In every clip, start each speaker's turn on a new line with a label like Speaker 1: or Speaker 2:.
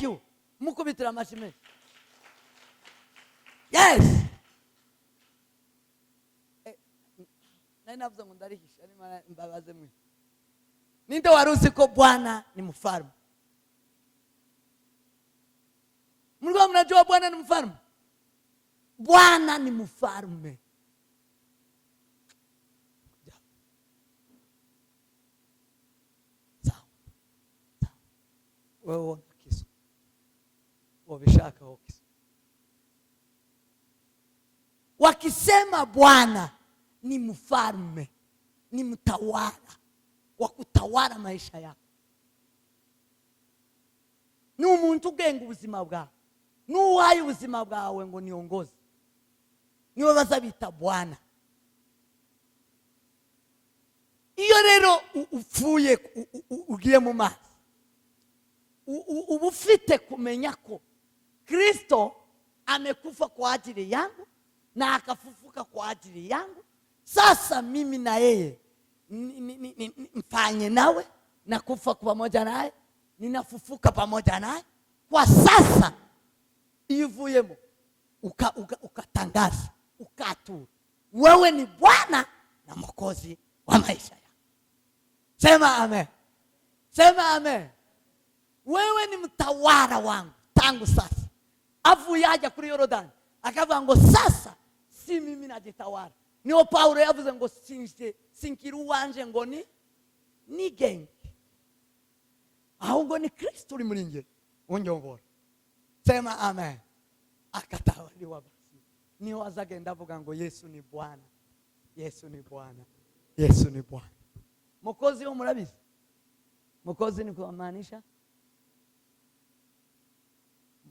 Speaker 1: you. Mukubitira amashimwe. Yes. Nani navuze ngo ndarihisha ari mbabaze mwe. Ninde waruzi ko Bwana ni mfalme? Mlikuwa mnajua Bwana ni mfalme? Bwana ni mfalme. Wewe kisu. Wabishaka kisu. Wakisema Bwana ni mfalme, ni mtawala wa kutawala maisha yako. Ni umuntu ugenga ubuzima bwawe. Nuwaye ubuzima bwawe ngo niongoze. Niwe bazabita Bwana. Iyo rero upfuye ugiye mu mazi, ubufite kumenya ko Kristo amekufa kwa ajili yangu na akafufuka kwa ajili yangu. Sasa mimi na yeye mfanye nawe, na kufa pamoja naye, ninafufuka pamoja naye. Kwa sasa ivuyemo ukatangaza, ukatura, wewe ni Bwana na Mwokozi wa maisha yako. Sema amen. Sema amen. Wewe ni mtawala wangu tangu sasa. Avuyaje kuri Yorodani akavuga ngo sasa si mimi najitawala. Niyo Paulo yavuze ngo sinkiru wanje ngo ni genge. Ahubwo ni Kristo uri muri nge unjongora. Sema amen. Akatawaliwa basi. Niyo azagenda avuga ngo Yesu ni Bwana. Yesu ni Bwana. Yesu ni Bwana. Mwokozi wo murabizi? Mwokozi ni kumaanisha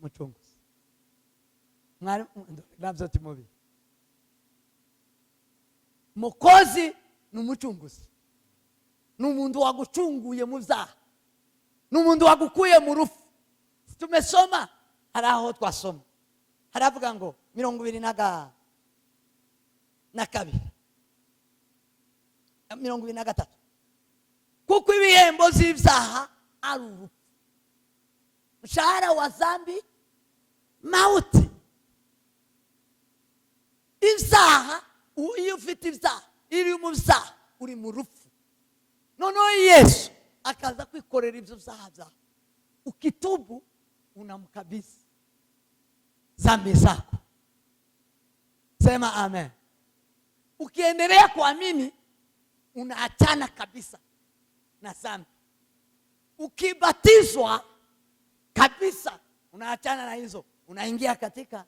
Speaker 1: muchunguzi. Mwari nabyo timobi. Mwokozi ni umuchunguzi. Ni umuntu waguchunguye mu byaha. Ni umuntu wagukuye mu rufu. Tumesoma haraho twasoma. Haravuga ngo 22 23. Kuko ibihembo z'ibyaha ari urupfu. Mshahara wa dhambi mauti. Ibyaha, iyo ufite ibyaha, iri mu byaha uri mu rupfu. Noneho Yesu akaza kwikorera ibyo byaha byawe. Ukitubu unamkabidhi dhambi zako. Sema amen. Ukiendelea kuamini unaachana kabisa na dhambi. Ukibatizwa kabisa unaachana na hizo, unaingia katika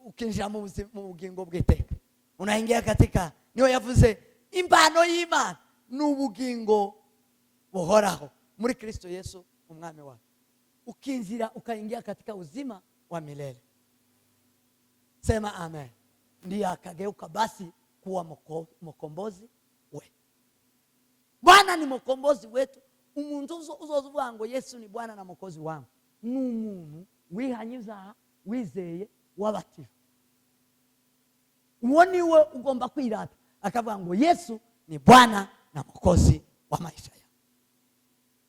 Speaker 1: ukinjira mu bugingo bw'iteka. Unaingia katika, niyo yavuze impano y'Imana n'ubugingo buhoraho muri Kristo Yesu umwami wawe. Ukinjira ukaingia katika uzima wa milele. Sema amen. Ndiye akageuka basi kuwa mkombozi wetu. Bwana ni mkombozi wetu. Umuntu uzovuga ngo Yesu ni Bwana na Mwokozi wangu, n'umuntu wihanyiza wizeye wabatijwe. Uwo niwe ugomba kwirata akavuga ngo Yesu ni Bwana na Mwokozi wa maisha yako.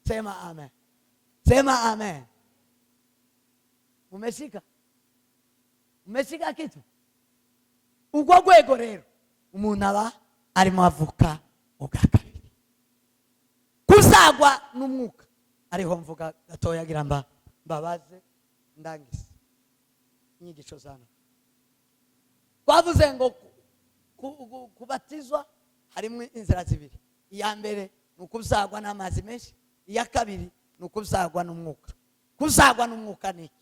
Speaker 1: Sema amen. Sema amen. Umeshika? Umeshika kitu? Ubwo gwego rero umuntu aba arimo avuka ubwa kabiri. Kuzagwa n'umwuka. Ariho mvuga gatoya gira mbabaze ndangise inyigisho zana. Twavuze ngo kubatizwa harimo inzira zibiri. Iya mbere ni ukuzagwa n'amazi menshi, iya kabiri ni ukuzagwa n'umwuka. Kuzagwa n'umwuka ni iki?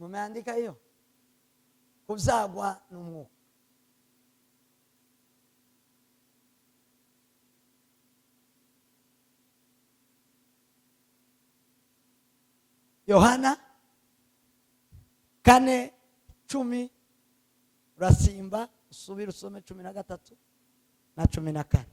Speaker 1: Mumeandika hiyo? Kuzagwa n'umwuka. Yohana 4 10 urasimba usubira usome 13 na 14.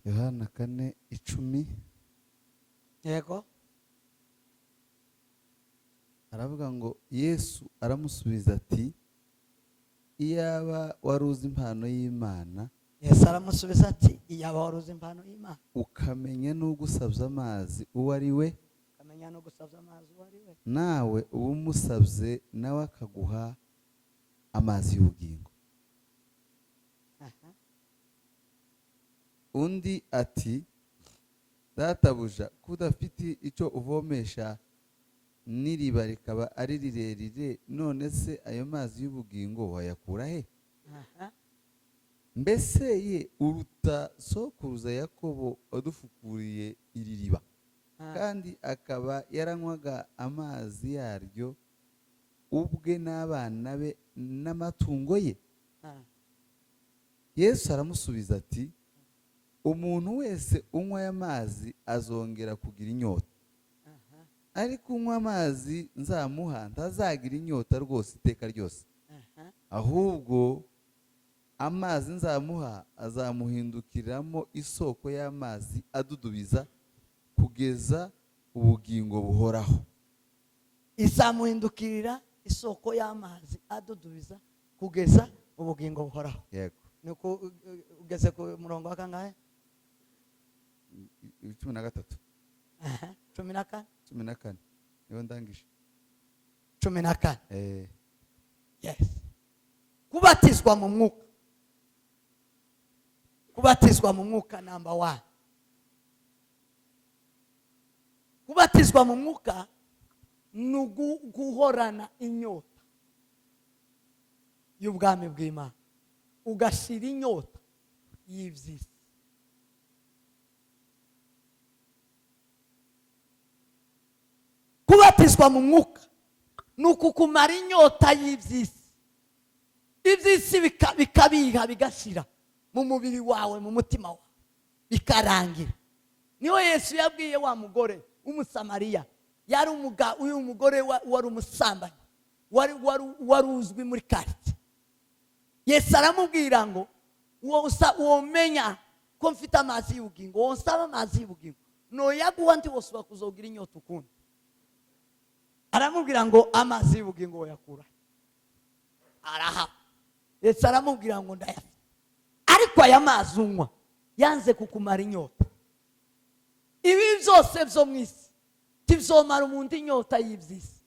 Speaker 2: Yohana 4:10
Speaker 1: Yego.
Speaker 2: aravuga ngo Yesu aramusubiza ati iyaba waruzi impano y'Imana.
Speaker 1: Yesu aramusubiza ati iyaba waruzi impano y'Imana
Speaker 2: ukamenya n'ugusabye amazi uwo ari we,
Speaker 1: ukamenya no gusabya amazi uwo ari we,
Speaker 2: nawe uba umusabye nawe akaguha amazi y'ubugingo. Undi ati databuja kudafite icyo uvomesha n'iriba rikaba ari rirerire, none se ayo mazi y'ubugingo wayakura he? Mbese ye uruta sokuruza Yakobo wadufukuriye iri riba, kandi akaba yaranywaga amazi yaryo ubwe n'abana be n'amatungo ye. Yesu aramusubiza ati umuntu wese unywa aya mazi azongera kugira inyota, ariko unywa amazi nzamuha ntazagira inyota rwose iteka ryose, ahubwo amazi nzamuha azamuhindukiramo isoko y'amazi adudubiza kugeza ubugingo buhoraho.
Speaker 1: Izamuhindukirira isoko y'amazi adudubiza kugeza ubugingo buhoraho.
Speaker 2: Yego.
Speaker 1: Nuko ugeze ku murongo wa kangahe?
Speaker 2: 13. 14 niyo ndangije.
Speaker 1: 14. Yes. Kubatizwa mu mwuka. Kubatizwa mu mwuka number 1. Kubatizwa mu mwuka ni guhorana inyota y'ubwami bw'Imana, ugashira inyota y'ivyisi. Kubatizwa mu mwuka ni ukukumara inyota y'ivyisi, ivyisi bikabiha bigashira mu mubiri wawe, mu mutima wawe, bikarangira. Niho Yesu yabwiye wa mugore w'Umusamariya, yari uyu mugore wari umusambanyi, wari uzwi muri quartier. Yesu aramubwira ngo womenya ko mfite amazi y'ubugingo, wonsaba amazi y'ubugingo, no yaguha ndi wose bakuzogira inyota ukundi. Aramubwira ngo amazi y'ubugingo wayakura araha. Yesu aramubwira ngo ndayafite, ariko aya mazi unywa yanze kukumara inyota. Ibi byose byo mu isi tizomara umuntu inyota y'ivyisi,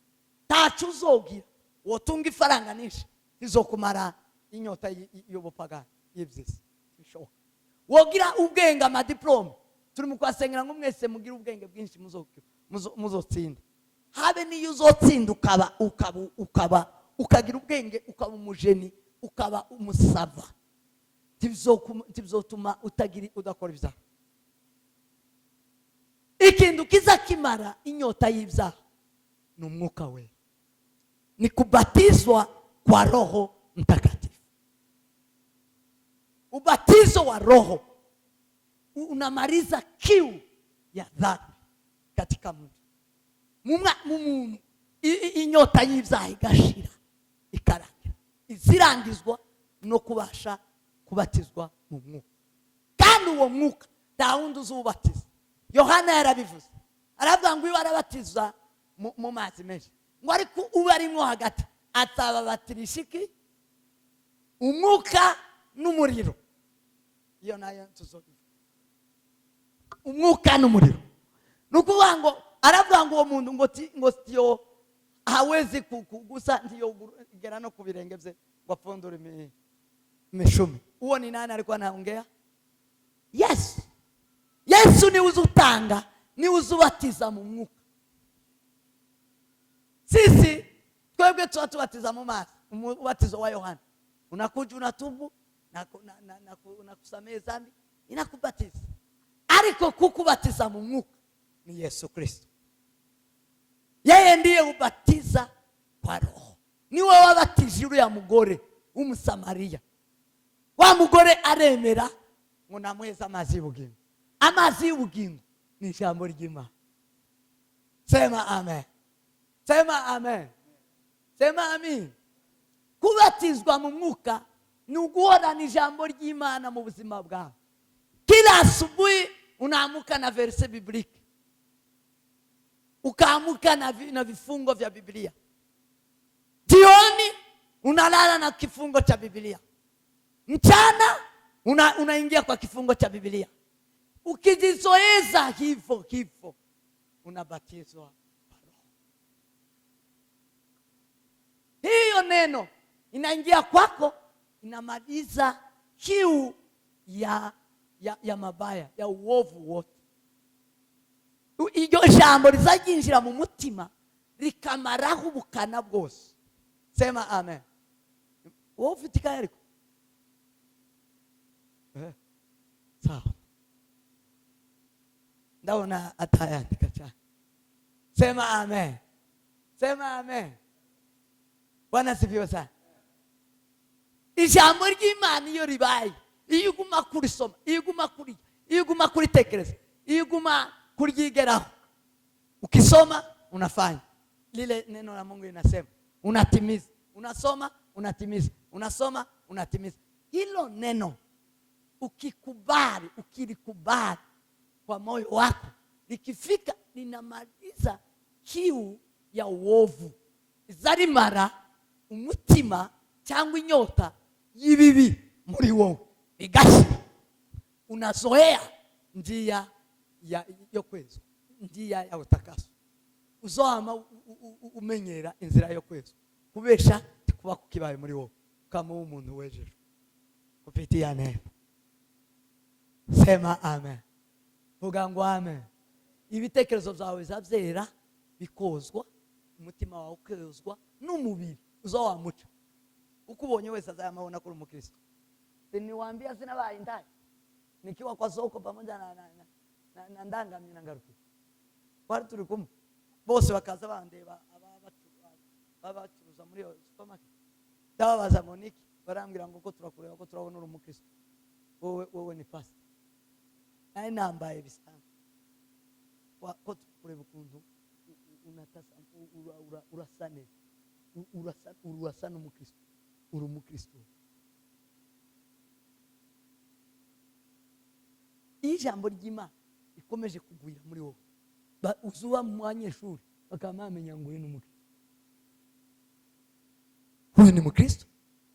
Speaker 1: ntacu uzogira. Wotunga ifaranga nisha tizokumara inyota y'ubupagani y'ivyisi, bishoboka. Wogira ubwenge amadiplome, turi mu kwasengera ngo mwese mugira ubwenge bwinshi muzotsinda. Habe niyo uzotsinda ukagira ubwenge, ukaba umujeni, ukaba umusava, tibizotuma udakora ibyaha. Ikintu kiza kimara inyota y'ibyaha ni umwuka wera, ni kubatizwa kwa Roho Mtakatifu. Ubatizo wa Roho unamaliza kiu ya dhambi katika mtu. Mumuntu inyota y'ibyaha igashira ikarangira, izirangizwa no kubasha kubatizwa mu mwuka. Kandi uwo mwuka nta wundi uzubatiza. Yohana yarabivuze, aravuga ngo iyo arabatiza mu mazi menshi, ngo ariko uba arimo hagati azababatirisha iki? Umwuka n'umuriro. Iyo nayo tuzobivuga, umwuka n'umuriro. Nukuvuga ngo aravuga ngo uwo muntu ngo tiyo hawezi kugusa, ndiyo gera no kubirenge bye ngo apfundure imishumi. Uwo ni nani alikuwa anaongea? Yes. Yesu ni uzutanga, ni uzubatiza mu mwuka. Sisi twebwe tubatiza mu mazi, ubatizo wa Yohana. Unakuja unatubu na kusamehe dhambi, inakubatiza. Ariko kukubatiza mu mwuka ni Yesu Kristo. Yeye ndiye ubatiza kwa Roho. Niwe wabatije uriya mugore w'Umusamariya. Wa mugore aremera ngo namweza amazi y'ubugingo. Amazi y'ubugingo ni ijambo ry'Imana. Sema amen. Sema amen. Sema amen. Kubatizwa mu mwuka ni uguhorana ijambo ry'Imana mu buzima bwawe. Kila asubuhi unaamuka na verse biblike, ukaamuka na vifungo vya Biblia. Jioni unalala na kifungo cha Biblia. Mchana unaingia kwa kifungo cha Biblia. Ukijizoeza hivyo unabatizwa kwa Roho. Hiyo neno inaingia kwako, inamaliza kiu ya mabaya, ya uovu wote. Iryo jambo rizajinjira mu mutima rikamaraho ubukana bwose. Sema amen. Wowe ufite ikaye ariko? Sawa. Ndabona atayandika cyane. Sema amen. Sema amen. Bwana sifiwe sana. Ijambo ry'Imana iyo ribaye, iyo uguma kurisoma, iyo uguma kuritekereza, iyo uguma kuryigeraho, ukisoma unafanya lile neno la Mungu linasema, unatimiza. Unasoma unatimiza, unasoma unatimiza. Hilo neno ukilikubali kwa moyo wako, likifika linamaliza kiu ya uovu, izarimara umutima cyangwa inyota y'ibibi muri wowe, igashira. Unazoea njia yo kwezwa, njia ya utakaso. Uzoama umenyera inzira yo kwezwa, kubesha kuba kukibaye muri wowe, kama umuntu wejeje kupitia neno. Sema amen. Vuga ngo amen. Ibitekerezo byawe zabyera bikozwa, umutima wawe ukozwa, n'umubiri uzowamuca. Ukubonye wese azayamabona kuri Umukristo. Niwaambia sina bayi ndani, nikiwa kwa soko pamoja na ndangamye na ngaruki. Wari turi kumwe bose bakaza bandeba abacuruza muri supermarket. Ndababaza Monique, barambwira ngo ko turakureba ko turabona Umukristo. Wowe ni pastor. Nari nambaye bisanzwe. Ko tureba ukuntu unatasa urasa neza. Urasa n'Umukristo. Uri Umukristo. Ijambo ry'Imana ikomeje kugwira muri wowe, uzuba mu banyeshuri bakamamenya ngo uri n'Umukristo. Huyu ni Mkristo,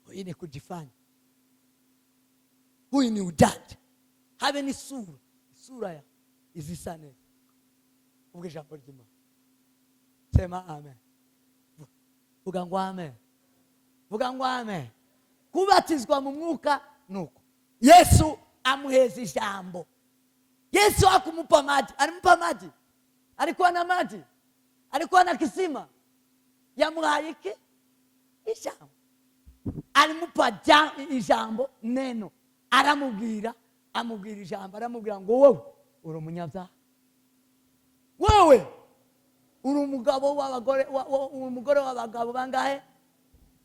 Speaker 1: huyu ni kujifanya, huyu ni ujanja. Habe ni sura ya izisa neza. Ubwo ijambo ry'Imana. Sema amen. Vuga ngo amen. Vuga ngo amen. Kubatizwa mu mwuka nuko Yesu amuheza ijambo. Yesu akumupa maji, alimupa maji. Alikuwa na maji, alikuwa na kisima. Yamuhaye iki? Ijambo. Alimupa ijambo, neno. Aramubwira ijambo, aramubwira ngo wowe uri umunyabyaha. Wowe uri umugabo w'abagore, umugore w'abagabo bangahe?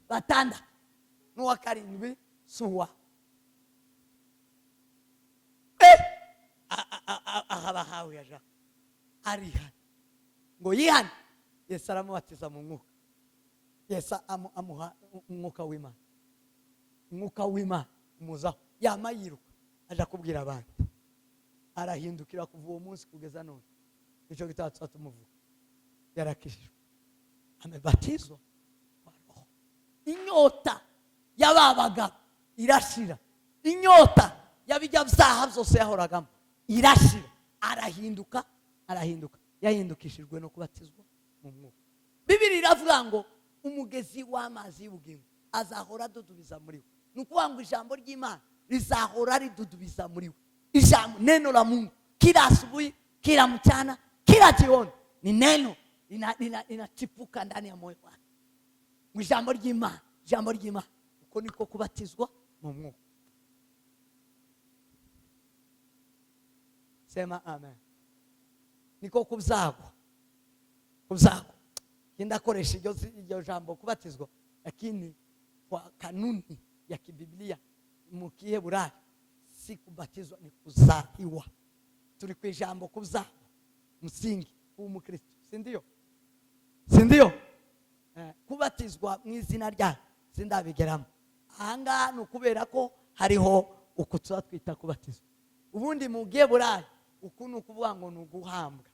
Speaker 1: 6. N'uwa 7 suwa. Ahabahawe yaja arihana ngo yihana. Yesu aramubatiza mu mwuka. Yesu amuha umwuka w'Imana. Umwuka w'Imana umuzaho, yama yiruka aja kubwira abandi. Arahindukira kuva uwo munsi kugeza none. Icyo gitatu tumuvuga yarakishijwe, amebatizwa kwa Roho. Inyota y'ababaga irashira, inyota yabijya byaha byose yahoragamo irashira. Arahinduka yahindukishijwe no kubatizwa mu mwuka. Bibiri iravuga ngo umugezi w'amazi y'ubugingo azahora dudubiza muri we. Nukuvuga ngo ijambo ry'Imana rizahora ridudubiza muri we. Ijambo, neno la Mungu, kila asubuhi, kila mchana, kila jioni, ni neno linachipuka ndani ya moyo wako. Ijambo ry'Imana uko niko kubatizwa mu mwuka. Sema amen. niko kubyagwa. Ndakoresha iryo jambo kubatizwa, lakini kwa kanuni ya kibiblia mu Kiheburayo si kubatizwa, ni kuzaliwa. Turi ku ijambo kubyagwa, msingi w'Umukristo, si ndio? Kubatizwa mu izina ryayo sindabigeramo. Ahanga ni ukubera ko hariho uko tuba twita kubatizwa. Ubundi mu Giheburayo uku ni ukuvuga ngo ni uguhambwa,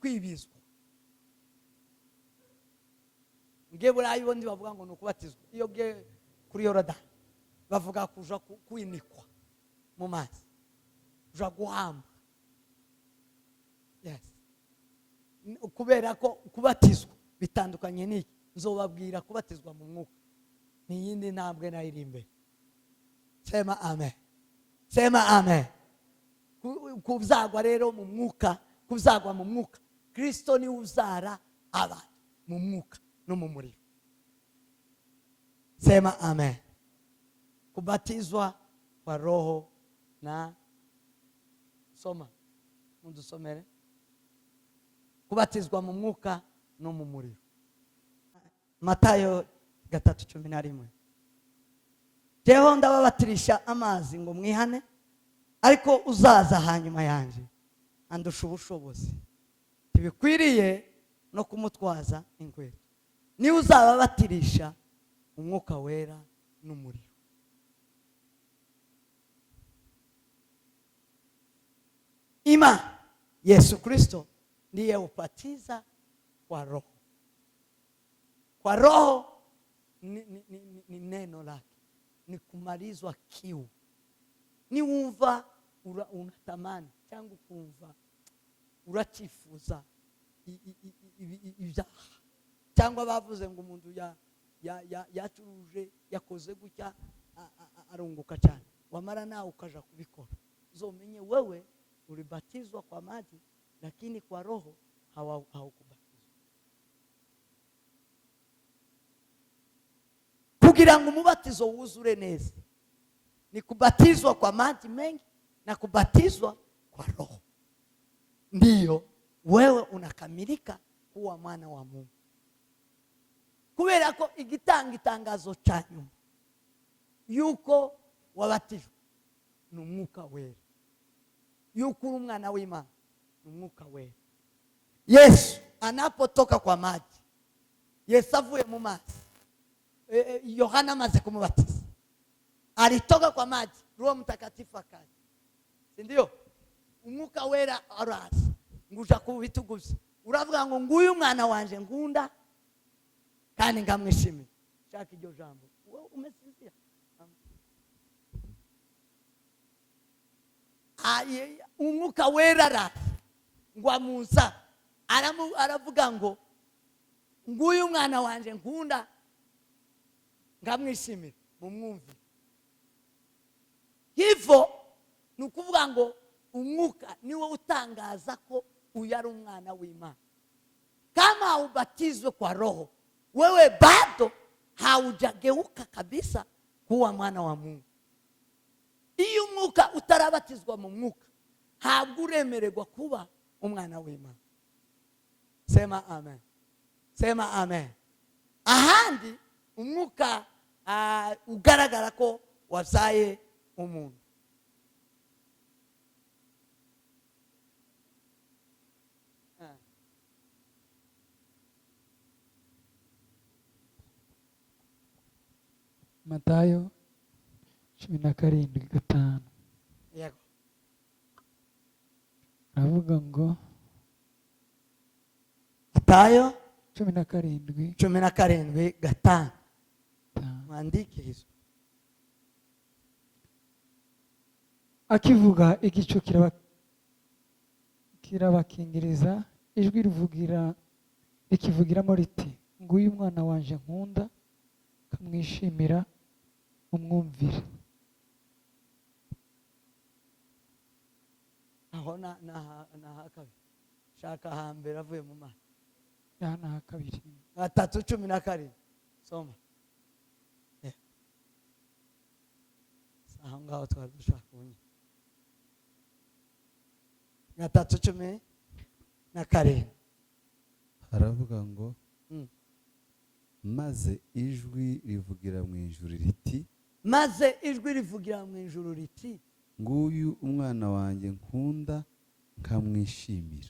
Speaker 1: kwibizwa. Mu Giheburayo ubundi bavuga ngo ni ukubatizwa. Iyo ugiye kuri Yorodani bavuga kuja kwinikwa mu mazi, kuja guhambwa. Yes. Kubera ko kubatizwa bitandukanye n'iki, nzobabwira kubatizwa mu mwuka ni yindi ntambwe nayo iri imbere. Sema amen. Kubyagwa rero mu mwuka, kubyagwa mu mwuka, Kristo ni uzara abantu mu mwuka no mu muriro. Sema amen. Kubatizwa kwa roho na soma mudusomere. Kubatizwa mu mwuka no mu muriro. Matayo 3:11. Jeho ndababatirisha amazi ngo mwihane, ariko uzaza hanyuma yanjye andusha ubushobozi, ntibikwiriye no kumutwaza inkweto. Ni uzababatirisha umwuka wera n'umuriro. Ima Yesu Kristo ndiye upatiza kwa roho. Kwa roho ni neno lake, ni kumalizwa kiu. Ni wumva unatamani cyangwa kumva urachifuza ibyaha, cyangwa bavuze ngo umuntu yacuruje yakoze gutya arunguka cyane, wamara nawe ukaja kubikora. Uzomenye wewe ulibatizwa kwa maji, lakini kwa roho haukubatizwa. Kugira ngo umubatizo wuzure neza ni kubatizwa kwa maji mengi na kubatizwa kwa roho, ndiyo wewe unakamilika kuwa mwana wa Mungu. Kubera ko igitangazo cha nyuma yuko wabatijwe ni umwuka wera, yuko uri umwana w'Imana ni umwuka wera. Yesu anapotoka kwa maji, Yesu avuye mu mazi, Yohana amaze kumubatiza, alitoka kwa maji, Roho Mtakatifu akaja, si ndio? Umwuka wera araza nguja ku bitugu bye, uravuga ngo nguyu mwana wanje ngunda kandi ngamwishimiye. Shaka iryo jambo, wewe umesinzia. Umwuka wera araza ngwa Musa, aravuga ngo nguyu mwana wanje ngunda ngamwishimiye, mumwumvire. Hivyo ni ukuvuga ngo umwuka niwe utangaza ko uyu ari umwana w'Imana. Kama ubatizwe kwa roho, wewe bado haujageuka kabisa kuwa mwana wa Mungu. Iyo umwuka utarabatizwa mu mwuka, ntabwo uremererwa kuba umwana w'Imana. Sema amen. Sema amen. Ahandi umwuka ugaragara ko wazaye umuntu.
Speaker 3: Matayo 17:5.
Speaker 1: Yego.
Speaker 3: Aravuga ngo
Speaker 1: Matayo
Speaker 3: 17:5.
Speaker 1: Mwandike hizo.
Speaker 3: Akivuga igicu kirabakingiriza, ijwi rikivugiramo riti, nguyu mwana wanje nkunda, kamwishimira umwumvire.
Speaker 1: Aho na kabiri. Shaka hambere avuye mu mazi.
Speaker 3: Ya na kabiri.
Speaker 1: 3:17. Soma. Aho ngaho twari dushaka kunyi. 3:17.
Speaker 2: haravuga ngo
Speaker 1: Mm.
Speaker 2: maze ijwi rivugira mu ijuru riti
Speaker 1: Maze ijwi rivugira mu ijuru riti,
Speaker 2: nguyu umwana wanjye nkunda nkamwishimira.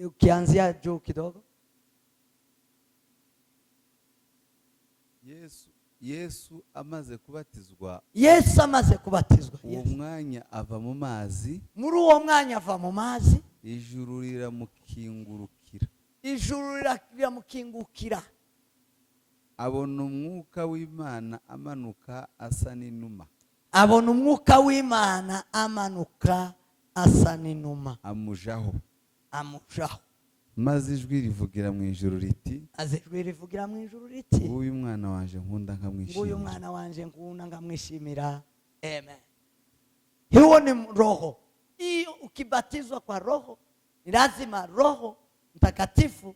Speaker 1: ukianzia juu kidogo.
Speaker 2: Yesu amaze kubatizwa,
Speaker 1: Yesu amaze kubatizwa,
Speaker 2: uwo mwanya ava mu mazi,
Speaker 1: muri uwo mwanya ava mu mazi,
Speaker 2: ijuru riramukingurukira,
Speaker 1: ijuru riramukingukira,
Speaker 2: abona umwuka w'Imana amanuka asa n'inuma,
Speaker 1: abona umwuka w'Imana amanuka asa n'inuma,
Speaker 2: amujaho.
Speaker 1: maze
Speaker 2: ijwi rivugira mu ijuru riti
Speaker 1: ijwi rivugira mu ijuru riti,
Speaker 2: nguyu umwana wanje nkunda nkamwishimira.
Speaker 1: nguyu mwana wanje nkunda nkamwishimira. Amen. Hiyo ni roho. Hiyo ukibatizwa kwa roho, ni lazima Roho Mtakatifu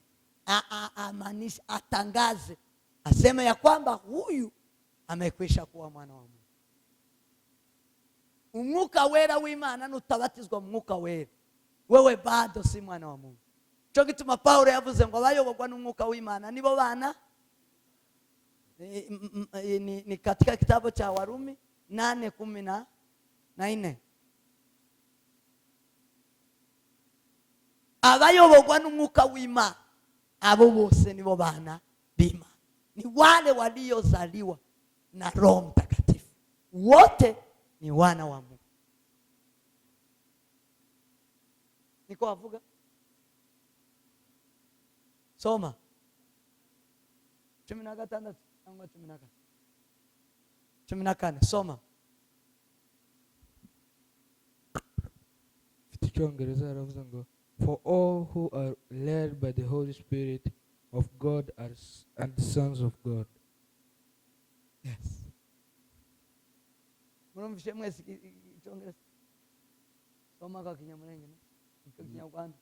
Speaker 1: amaanishe, atangaze, aseme ya kwamba huyu amekwisha kuwa mwana wa Mungu. Umwuka wera w'Imana nutabatizwa mwuka wera, wewe bado si mwana wa Mungu. Cyo gituma Paulo yavuze ngo abayoborwa n'umwuka w'Imana nibo bana. Ni katika kitabu cha Warumi 8:14. Abayoborwa n'umwuka w'Imana abo bose nibo bana b'Imana, ni wale waliozaliwa na Roho Mtakatifu, wote ni wana wa Mungu. Niko wavuga? Soma 16 cyangwa 14. Soma.
Speaker 4: Icyongereza yaravuze ngo for all who are led by the Holy Spirit of God are the sons of God.
Speaker 1: Yes. Murumvishe mwese icyongereza? Soma kwa Kinyamulenge no? Kwa Kinyarwanda.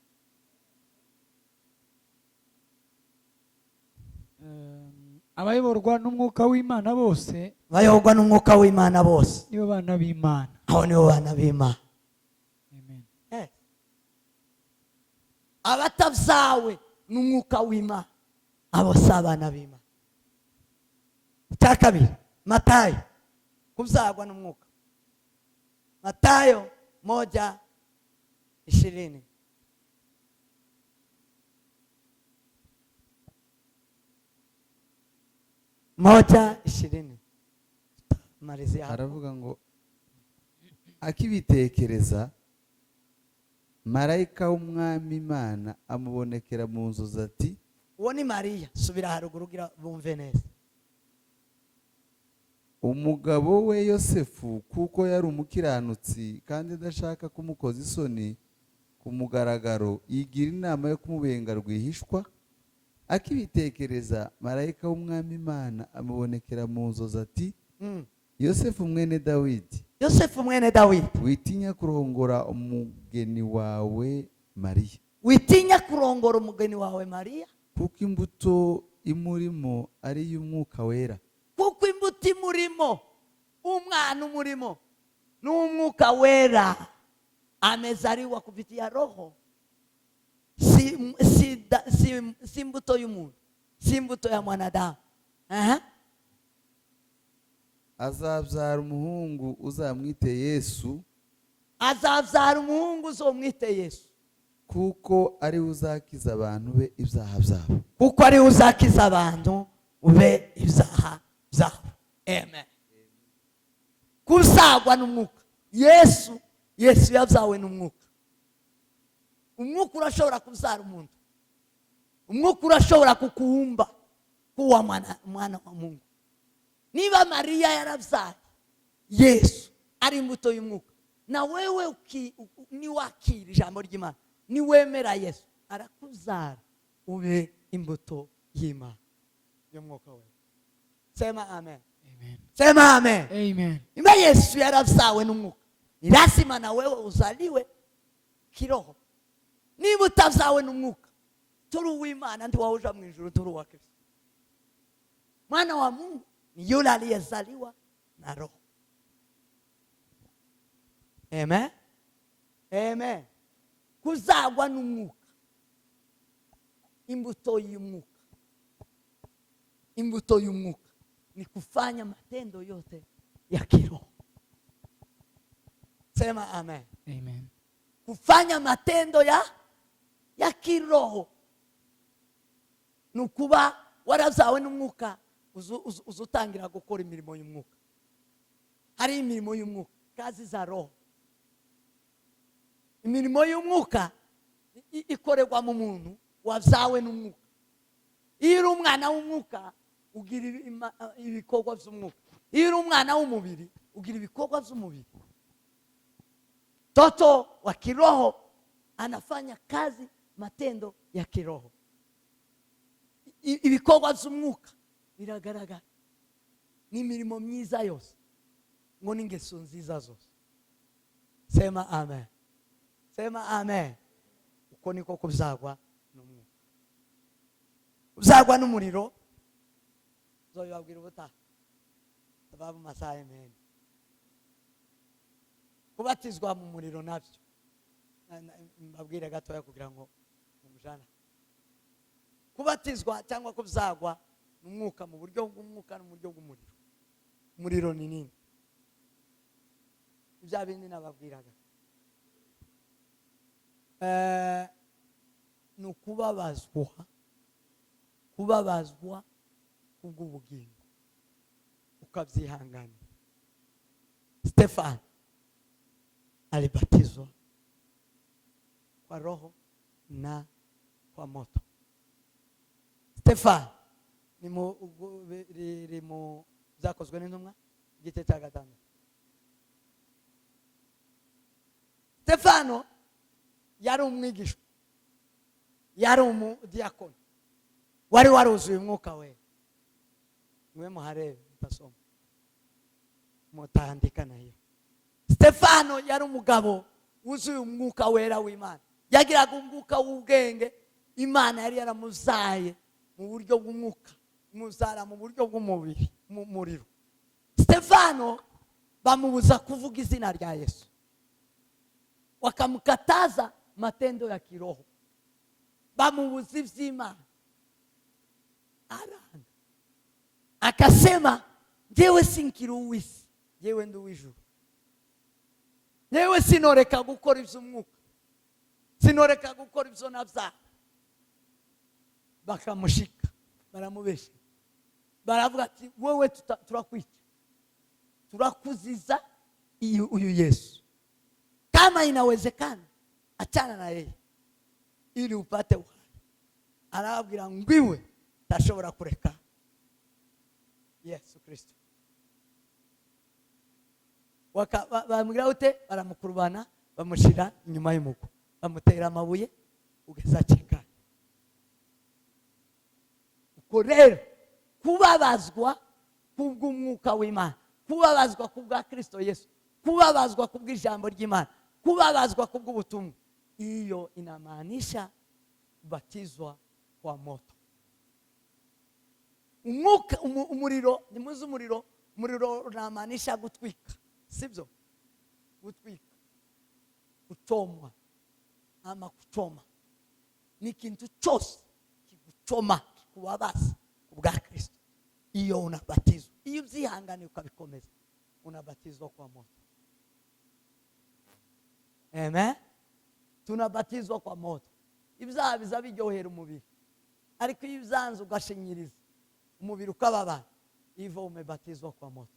Speaker 3: abayoborwa n'umwuka w'Imana bose,
Speaker 1: Abayoborwa n'umwuka w'Imana bose
Speaker 3: nibo bana b'Imana.
Speaker 1: abo nibo bana b'Imana.
Speaker 3: Amen.
Speaker 1: Yes. Abatavyawe n'umwuka w'Imana abo si abana b'Imana. Icya kabiri, Matayo, kuvyagwa n'umwuka. Matayo 1:20. Moja 20. Marizia.
Speaker 2: Aravuga ngo akibitekereza, marayika w'umwami Imana amubonekera mu nzozi ati,
Speaker 1: uwo ni Mariya. Subira haruguru gira bumve neza.
Speaker 2: umugabo we Yosefu kuko yari umukiranutsi kandi adashaka kumukoza isoni ku mugaragaro, yigira inama yo kumubenga rwihishwa. Akibitekereza, marayika w'umwami Imana amubonekera mu nzozi ati, Yosefu mwene Dawidi,
Speaker 1: Yosefu mwene Dawidi,
Speaker 2: witinya kurongora umugeni wawe Mariya,
Speaker 1: witinya kurongora umugeni wawe Mariya,
Speaker 2: kuko imbuto imurimo ari iy'umwuka wera.
Speaker 1: kuko imbuto imurimo, umwana umurimo n'umwuka wera, amezaliwa kupitia Roho. Si mbuto y'umuntu, si mbuto ya mwanadamu.
Speaker 2: Azabyara umuhungu uzamwite Yesu,
Speaker 1: azabyara umuhungu uzomwite Yesu,
Speaker 2: kuko ari we uzakiza abantu be ibyaha byabo.
Speaker 1: kuko ari we uzakiza abantu be ibyaha byabo. Amen. Kuzagwa n'umwuka. Yesu yabyawe n'umwuka. Umwuka urashobora kubyara umuntu. Umwuka urashobora kukuumba kuwa mwana wa Mungu. Niba Mariya yarabyaye Yesu ari imbuto y'umwuka, na wewe niwakira ijambo ry'Imana, niwemera Yesu, arakuzara ube imbuto y'Imana y'umwuka we. Sema amen.
Speaker 3: Amen.
Speaker 1: Sema amen.
Speaker 3: Amen.
Speaker 1: Niba Yesu yarabyawe n'umwuka, ni lazima na wewe uzaliwe kiroho. Niba utavyawe n'umwuka, turi uw'Imana ndi wauja mu ijuru, turi wa Kristo. Mwana wa Mungu ni yule aliyezaliwa na Roho. Amen. Amen. Kuzagwa n'umwuka. Imbuto y'umwuka. Imbuto y'umwuka ni kufanya matendo yote ya kiroho. Sema amen.
Speaker 3: Amen.
Speaker 1: Kufanya matendo ya kiroho. Nukuba warazawe n'umwuka uzutangira gukora imirimo y'umwuka. Hari imirimo y'umwuka, kazi za roho. Imirimo y'umwuka ikorerwa mu muntu wazawe n'umwuka. Iyo uri umwana w'umwuka ugira ibikorwa by'umwuka. Iyo uri umwana w'umubiri ugira ibikorwa by'umubiri. Toto wa kiroho anafanya kazi matendo ya kiroho. Ibikorwa by'umwuka biragaragara. Ni imirimo myiza yose. Ngo n'ingeso nziza zose. Sema amen. Sema amen. Uko niko kuzagwa n'umwuka. Uzagwa n'umuriro. Zoyabwira ubutaha. Sababu masaha amen. Kubatizwa mu muriro nabyo. Mbabwire gatoya kugira ngo mumujana. Kubatizwa cyangwa kuzagwa n'umwuka mu buryo bw'umwuka no mu buryo bw'umuriro. Umuriro ni nini? Ibya bindi nababwiraga. No kubabazwa kubw'ubugingo ukabyihanganira. Stefano alibatizwa kwa roho na kwa moto. Stefano ni mu zakozwe n'intumwa igice cya 5. Stefano yari umwigishwa, yari umudiyakoni, wari waruzuye umwuka wera. Mwe muharebe mutasoma mutandika nayo. Stefano yari umugabo wuzuye umwuka wera w'Imana. Yagiraga umwuka w'ubwenge. Imana yari yaramuzaye mu buryo bw'umwuka, muzara mu buryo bw'umubiri, mu muriro. Stefano bamubuza kuvuga izina rya Yesu, wakamukataza matendo ya kiroho, bamubuza ivy'Imana. Aranga akasema, njyewe sinkiri uw'isi, njyewe ndi uw'ijuru. Njyewe sinoreka gukora ivy'umwuka, sinoreka gukora ivyo navyaha. Bakamushika, baramubesha, baravuga ati wewe turakwica, turakuziza uyu Yesu. Kama inawezekana achana na yeye ili upate uhai. Arabwira ngwiwe tashobora kureka Yesu Kristo. Bamubwira ute, baramukurubana, bamushira inyuma y'umugo, bamutera amabuye ugeza akika. Uko rero kubabazwa kubw'umwuka w'Imana, kubabazwa kubwa Kristo Yesu, kubabazwa kubw'ijambo ry'Imana, kubabazwa kubw'ubutumwa, iyo inamaanisha kubatizwa kwa moto. Umwuka umuriro, nimuzi umuriro unamaanisha gutwika, sibyo? Gutwika, kuchomwa ama kuchoma. Ni kintu cyose kiguchoma, kikubabaza kubwa Kristo. Iyo unabatizwa, iyo uzihangane ukabikomeza, unabatizwa kwa moto. Amen. Tunabatizwa kwa moto. Ibyaha biza biryohera umubiri, ariko iyo uzanze ugashinyiriza umubiri ukababara, hivyo umebatizwa kwa moto.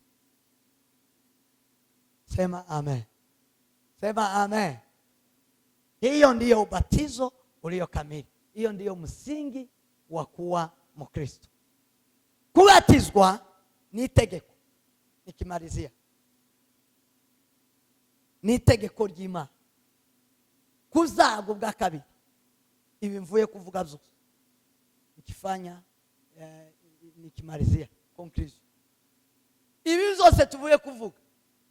Speaker 1: Sema amen. Sema amen. Hiyo ndiyo ubatizo ulio kamili. Hiyo ndiyo msingi wa kuwa Mkristo. Kubatizwa ni itegeko. Nikimalizia, ni itegeko ry'Imana. Kuzagwa bwa kabiri, ibi mvuye kuvuga byose nikifanya nikimalizia conclusion. Ibi byose tuvuye kuvuga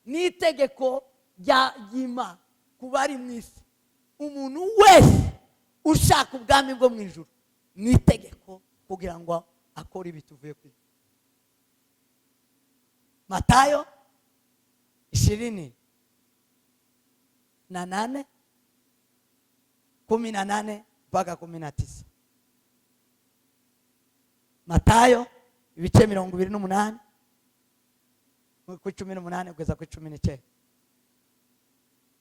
Speaker 1: ni itegeko ry'Imana kubari mu isi. Umuntu wese ushaka ubwami bwo mu ijuru, ni itegeko kugira ngo akore ibi tuvuye kwiga. Matayo 28 18 mpaka 19. Matayo ibice 28 ku 18 kugeza ku 19.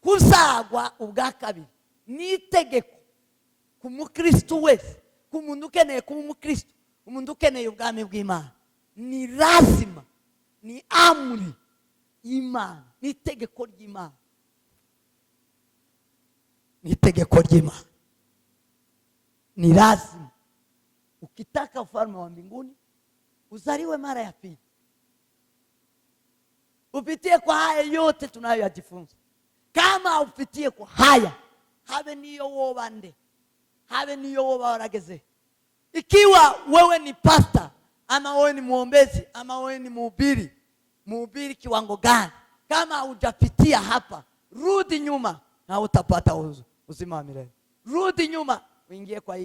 Speaker 1: Kuzagwa ubwa kabiri ni itegeko ku mukristo wese, ku muntu ukeneye kuba umukristo, umuntu ukeneye ubwami bw'Imana. Ni lazima, ni amri y'Imana, ni itegeko ry'Imana, ni itegeko ry'Imana. Ni lazima ukitaka ufalme wa mbinguni uzaliwe mara ya pili, upitie kwa haya yote tunayoyajifunza. Kama upitie kwa haya, habe niyo woba nde, habe niyo woba warageze. Ikiwa wewe ni pastor, ama wewe ni muombezi, ama wewe ni mhubiri kiwango gani, kama hujapitia hapa, rudi nyuma na utapata uzima wa milele. Rudi nyuma uingie kwa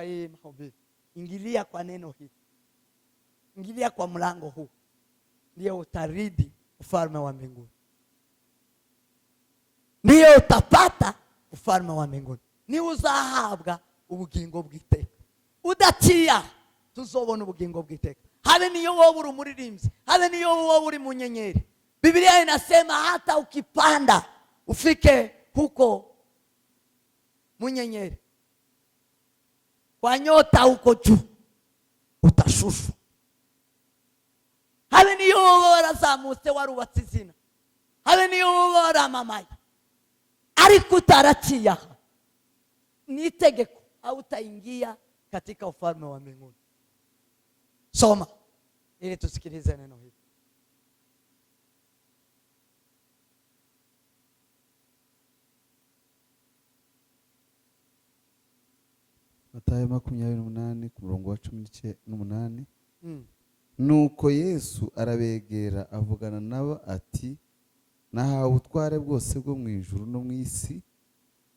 Speaker 1: hii mahubiri. Ingilia kwa neno hili, ingilia kwa mlango huu, ndio utaridi ufalme wa mbinguni, ndio utapata ufalme wa mbinguni. Ni uzahabwa ubugingo bw'iteka. Udaciya tuzobona ubugingo bw'iteka. Habe niyo wowe uri umuririmbyi, habe niyo wowe uri munyenyeri. Biblia inasema hata ukipanda ufike huko munyenyeri, kwa nyota huko juu utashushwa. Habe niyo wowe warazamutse warubatse izina, habe niyo wowe waramamaye, ariko utaraciya, ni itegeko hautaingia katika ufalme wa mbinguni. Soma ili tusikilize neno hili.
Speaker 2: Matayo 28 ku murongo wa 18. Nuko Yesu arabegera avugana nabo ati, nahawe ubutware bwose bwo mu ijuru no mu isi,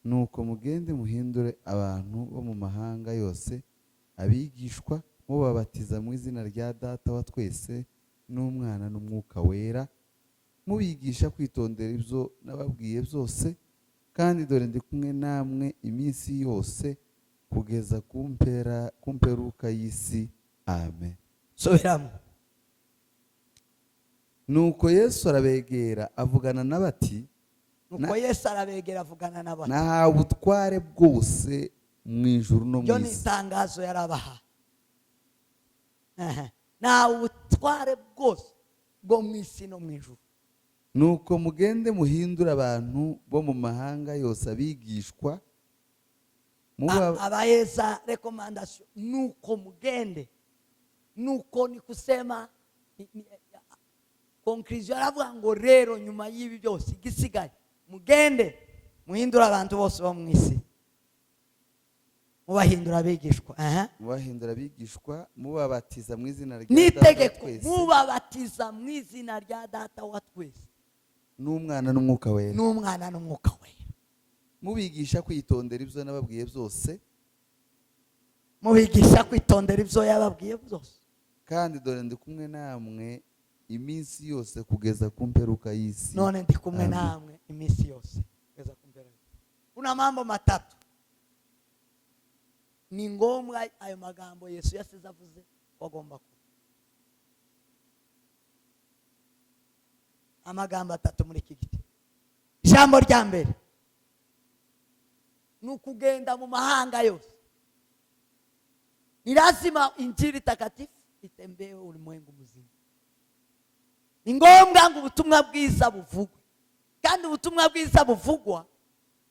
Speaker 2: nuko mugende muhindure abantu bo mu mahanga yose abigishwa, mubabatiza mu izina rya Data wa twese n'Umwana n'Umwuka wera, mubigisha kwitondera ibyo nababwiye byose, kandi dore ndi kumwe namwe iminsi yose kugeza ku mperuka y'isi. Amen.
Speaker 1: Subiramo.
Speaker 2: Nuko Yesu arabegera avugana n'abati,
Speaker 1: nuko Yesu arabegera avugana n'abati,
Speaker 2: nahawe ubutware bwose mu ijuru no mu isi.
Speaker 1: Yo ni itangazo yarabaha. Nahawe ubutware bwose bwo mu isi no mu ijuru.
Speaker 2: Nuko mugende muhindura abantu bo mu mahanga yose abigishwa,
Speaker 1: abaheza recommendation. Nuko mugende, nuko ni kusema conclusion. Aravuga ngo rero nyuma y'ibi byose igisigaye, mugende muhindura abantu bose bo mu isi, mubahindura abigishwa.
Speaker 2: mubahindura abigishwa, mubabatiza mu izina rya
Speaker 1: Data wa
Speaker 2: twese,
Speaker 1: mubabatiza mu izina rya Data wa twese
Speaker 2: n'Umwana n'Umwuka wera,
Speaker 1: n'Umwana n'Umwuka wera,
Speaker 2: mubigisha kwitondera ibyo nababwiye byose,
Speaker 1: mubigisha kwitondera ibyo yababwiye byose,
Speaker 2: kandi dore ndi kumwe namwe iminsi yose kugeza ku mperuka y'isi.
Speaker 1: none ndi kumwe namwe iminsi yose kugeza ku mperuka. Kuna mambo matatu ni ngombwa ayo magambo Yesu yasize avuze wagomba kuba. Amagambo atatu muri iki giti. Ijambo rya mbere ni ukugenda mu mahanga yose. Ni lazima injili takatifu itembee ulimwengu mzima. Ni ngombwa ngo ubutumwa bwiza buvugwe, kandi ubutumwa bwiza buvugwa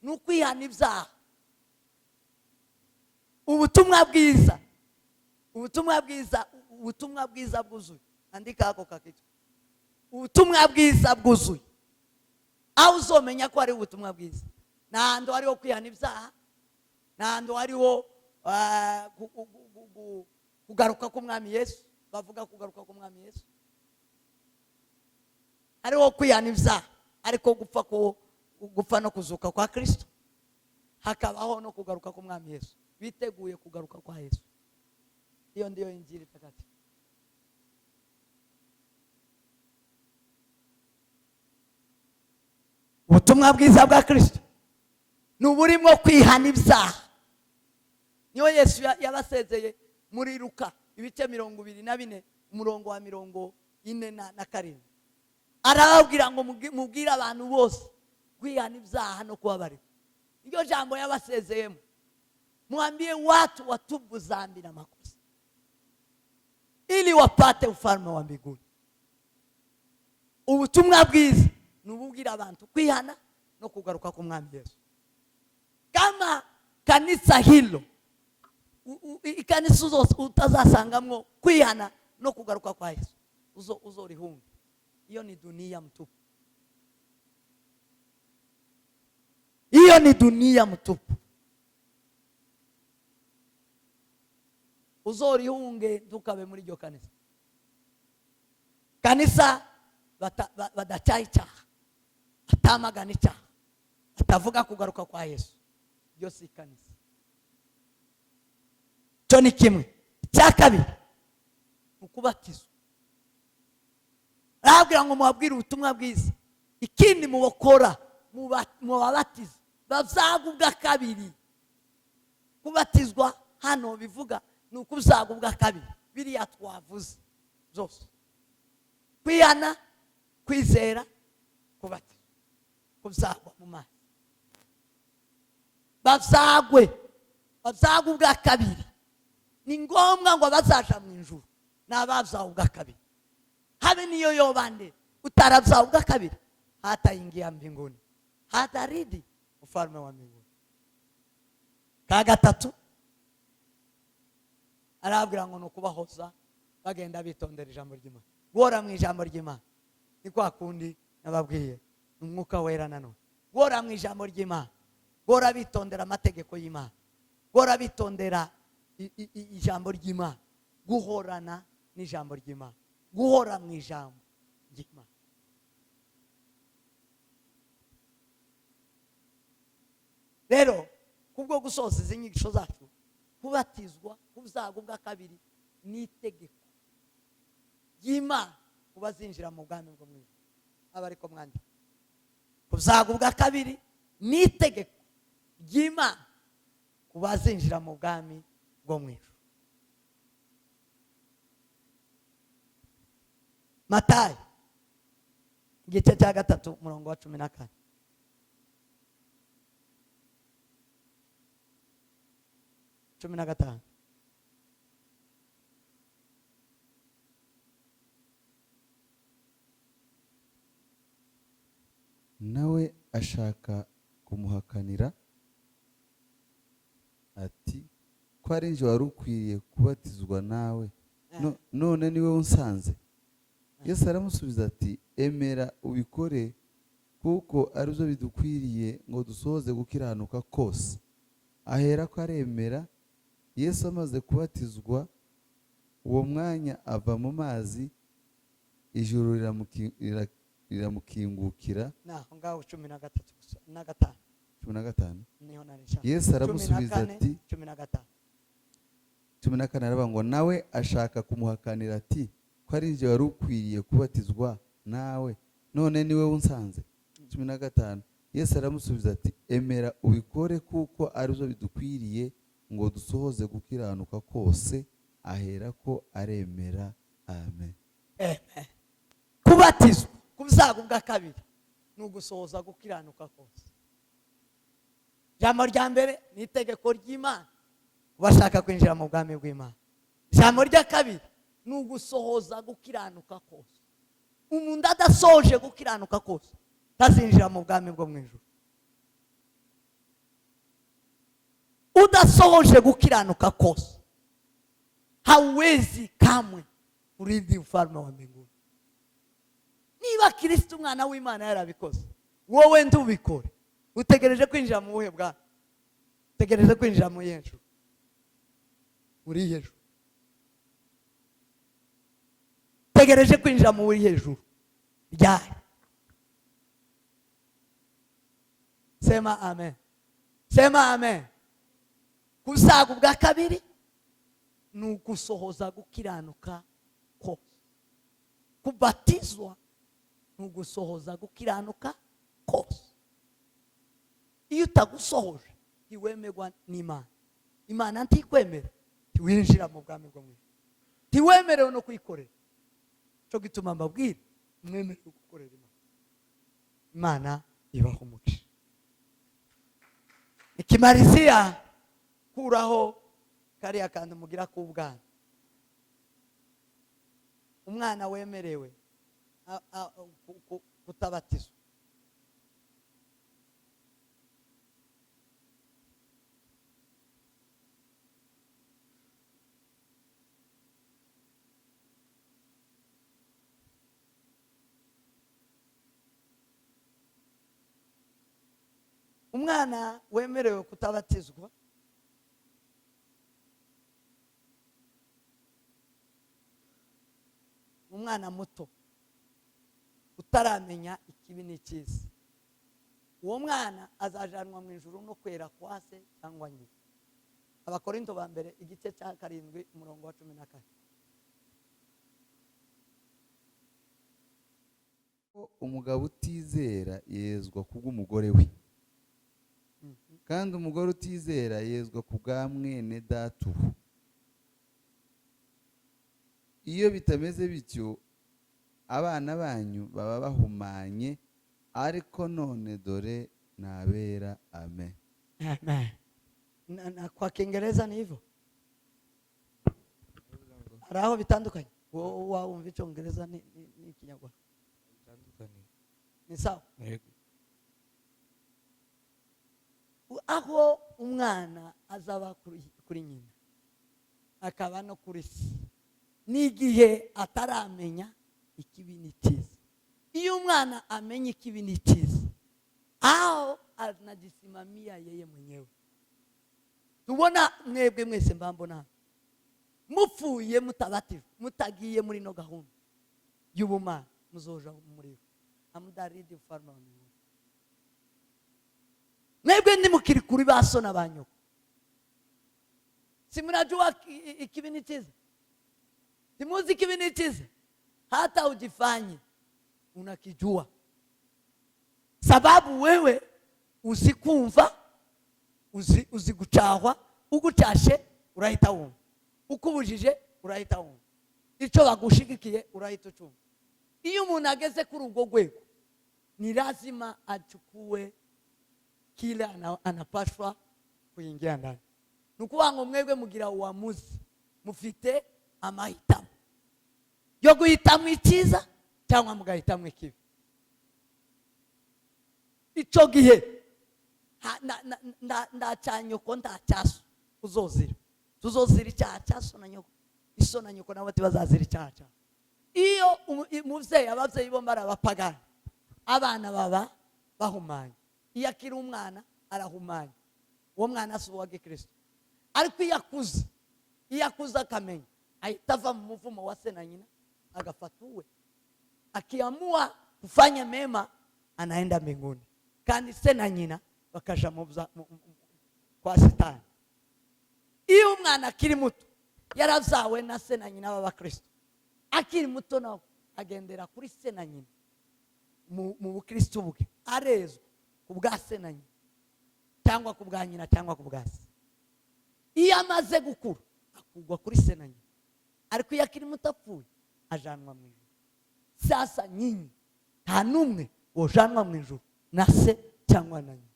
Speaker 1: ni ukwihana ibyaha. Ubutumwa bwiza, ubutumwa bwiza, ubutumwa bwiza bwuzuye. Andika ako kakitwa ubutumwa bwiza bwuzuye. Aho uzomenya ko ari ubutumwa bwiza, nando hariho kwihana ibyaha, nando hariho kugaruka k'umwami Yesu. Bavuga kugaruka k'umwami Yesu, hariho kwihana ibyaha, ariko gupfa no kuzuka kwa Kristo, hakabaho no kugaruka k'umwami Yesu. Biteguye kugaruka kwa Yesu. Iyo ndiyo injili takatifu. Ubutumwa bwiza bwa Kristo ni uburimo kwihana ibyaha. Niyo Yesu yabasezeye muri Luka ibice 24 umurongo wa 47. Arababwira ngo mubwire abantu bose kwihana ibyaha no kubabarira. Iryo jambo yabasezeyemo. Mwambie watu watubu dhambi na makosa ili wapate ufalme wa mbinguni. Ubutumwa bwiza nububwira abantu kwihana no kugaruka ku mwami Yesu. Kama kanisa hilo ikanisa zose utazasangamwo kwihana no kugaruka kwa Yesu, uzorihunga. Hiyo ni dunia mtupu. Hiyo ni dunia mtupu. Uzorihunge ntukabe muri iryo kanisa. Kanisa badacaye icyaha, atamagana icyaha, atavuga kugaruka kwa Yesu. Iyo si kanisa. Cyo ni kimwe. Cya kabiri ukubatizwa. Arabwira ngo mubabwire ubutumwa bwiza. Ikindi mubokora mubabatiza bazagubwa kabiri. Kubatizwa hano bivuga ni ukuzagubwa kabiri. Biriya twavuze zose. Kwihana, kwizera, kubatizwa, kuzagwa mu mazi. Bazagubwa kabiri. Ni ngombwa ngo bazaja mu ijuru n'abazagubwa kabiri. Habe niyo yobande utarabzagubwa kabiri hataingia mbinguni, hataridi ufalme wa mbinguni. Kagatatu arabwira ngo nukubahoza bagenda bitondera ijambo ry'Imana. Gora mu ijambo ry'Imana ni kwa kundi nababwiye umwuka wera nanone. Gora mu ijambo ry'Imana, gora bitondera amategeko y'Imana, gora bitondera ijambo ry'Imana, guhorana n'ijambo ry'Imana, guhora mu ijambo ry'Imana. Rero kubwo gusoza izi nyigisho zacu, kubatizwa kuzagubwa kabiri ni itegeko ry'Imana kubazinjira mu bwami bwo mu ijuru. Abariko mwandika kuzagubwa kabiri ni itegeko ry'Imana kubazinjira mu bwami bwo mu ijuru. Matayo igice cya 3 umurongo wa 14.
Speaker 2: Nawe ashaka kumuhakanira ati ko ari nje wari ukwiriye kubatizwa nawe, none niwe unsanze. Yesu aramusubiza ati emera ubikore kuko ari byo bidukwiriye ngo dusohoze gukiranuka kose. Ahera ko aremera. Yesu amaze kubatizwa uwo mwanya ava mu mazi, ijuru riramukingukira.
Speaker 1: Naho ngaho 13 na
Speaker 2: 15. Yesu aramusubiza ati 14 aravuga ngo nawe ashaka kumuhakanira ati ko ari nje wari ukwiriye kubatizwa nawe, none niwe unsanze. 15 Yesu aramusubiza ati emera ubikore kuko ari byo bidukwiriye ngo dusohoze gukiranuka kose. Ahera ko aremera. Amen.
Speaker 1: Amen. Kubatizwa kuzagubwa kabiri ni ugusohoza gukiranuka kose. Jambo rya mbere ni itegeko ry'Imana bashaka kwinjira mu bwami bw'Imana. Jambo rya kabiri ni ugusohoza gukiranuka kose. Umuntu adasohoje gukiranuka kose tazinjira mu bwami bwo mu ijuru. Udasohoje gukiranuka kose hawezi kamwe urithi ufalme wa mbinguni. Niba Kristo umwana w'Imana yarabikoze, wowe ndubikore, utegereje kwinjira mu buhe bwami? Utegereje kwinjira mu yenjuru? Uri hejuru. Utegereje kwinjira mu uri hejuru ryari? Sema amen. Sema amen. Kuzagubwa kabiri ni ugusohoza gukiranuka kose. Kubatizwa ni ugusohoza gukiranuka kose. iyo utagusohoje ntiwemerwa n'Imana. Imana ntikwemera ntiwinjira mu bwami bwo mwijuru, ntiwemerewe no kuyikorera. cyo gituma mbabwira mwemerewe gukorera Imana. Imana ibaho umugisha. Ikimalizia kuraho kariya kandi mugira k'ubwana. Umwana wemerewe kutabatizwa. Umwana wemerewe kutabatizwa umwana muto utaramenya ikibi n'icyiza. Uwo mwana azajanwa mu ijuru no kwera kwa se cyangwa nyina. Abakorinto ba mbere igice cya 7 umurongo wa 14.
Speaker 2: Umugabo utizera yezwa kubw'umugore we, kandi umugore utizera yezwa ku bwa mwene data ubu. Iyo bitameze bityo abana banyu baba bahumanye, ariko none dore nabera. Amen.
Speaker 1: Amen. Na kwa Kiingereza ni hivyo. Araho bitandukanye. Wowe wumva Icyongereza ni Kinyarwanda.
Speaker 4: Bitandukanye.
Speaker 1: Ni sawa?
Speaker 4: Yego.
Speaker 1: Aho umwana azaba kuri nyina akaba no kuri se, n'igihe ataramenya ikibi n'icyiza. Iyo umwana amenya ikibi n'icyiza, aho anajisimamia yeye mwenyewe. Tubona mwebwe mwese mbambona mupfuye mutabatijwe, mutagiye muri no gahunda y'ubumana, muzoja muri amudaridi ufalme wa Mungu. Mwebwe ndi mukiri kuri baso na banyoko. Si mnajua ikibi n'icyiza? Simuzi ikibi n'icyiza? Hata ujifanye unakijua, sababu wewe uzikumva, uzigucahwa. Ugucashe urahita wumva, ukubujije urahita wumva, icyo bagushigikiye urahita ucumva. Iyo umuntu ageze kuri ubwo rwego, ni lazima achukue kila anapashwa kuingia ndani. Nukuvuga ngo mwebwe mugira uamuzi, mufite amahitamo yo guhitamo icyiza cyangwa mugahitamo ikibi. Icyo gihe ndacanyoko ndacyaso uzozira, tuzozira icyaha cyaso na nyoko, iso na nyoko nabo bazazira icyaha cyaso. Iyo umuvyeyi, abavyeyi bo barabapagana, abana baba bahumanye. Iyo akiri umwana arahumanye, uwo mwana si uwa Gikristo. Ariko iyo akuze akamenya, ahita ava mu muvumo wa se na nyina, agafata uwe. Akiamua kufanya mema, anaenda mbinguni, kandi se na nyina bakaja kwa Satani. Iyo umwana akiri muto yarazawe na se na nyina b'Abakristo, akiri muto nawe agendera kuri se na nyina mu Bukristo bwe, arezwa ku bwa se na nyina cyangwa ku bwa nyina cyangwa ku bwa se. Iyo amaze gukura akugwa kuri se na nyina, ariko iyo akiri muto apfuye ajanwa mu ijuru. Sasa nyinyi nta numwe wojanwa mu ijuru na se cyangwa na nyina.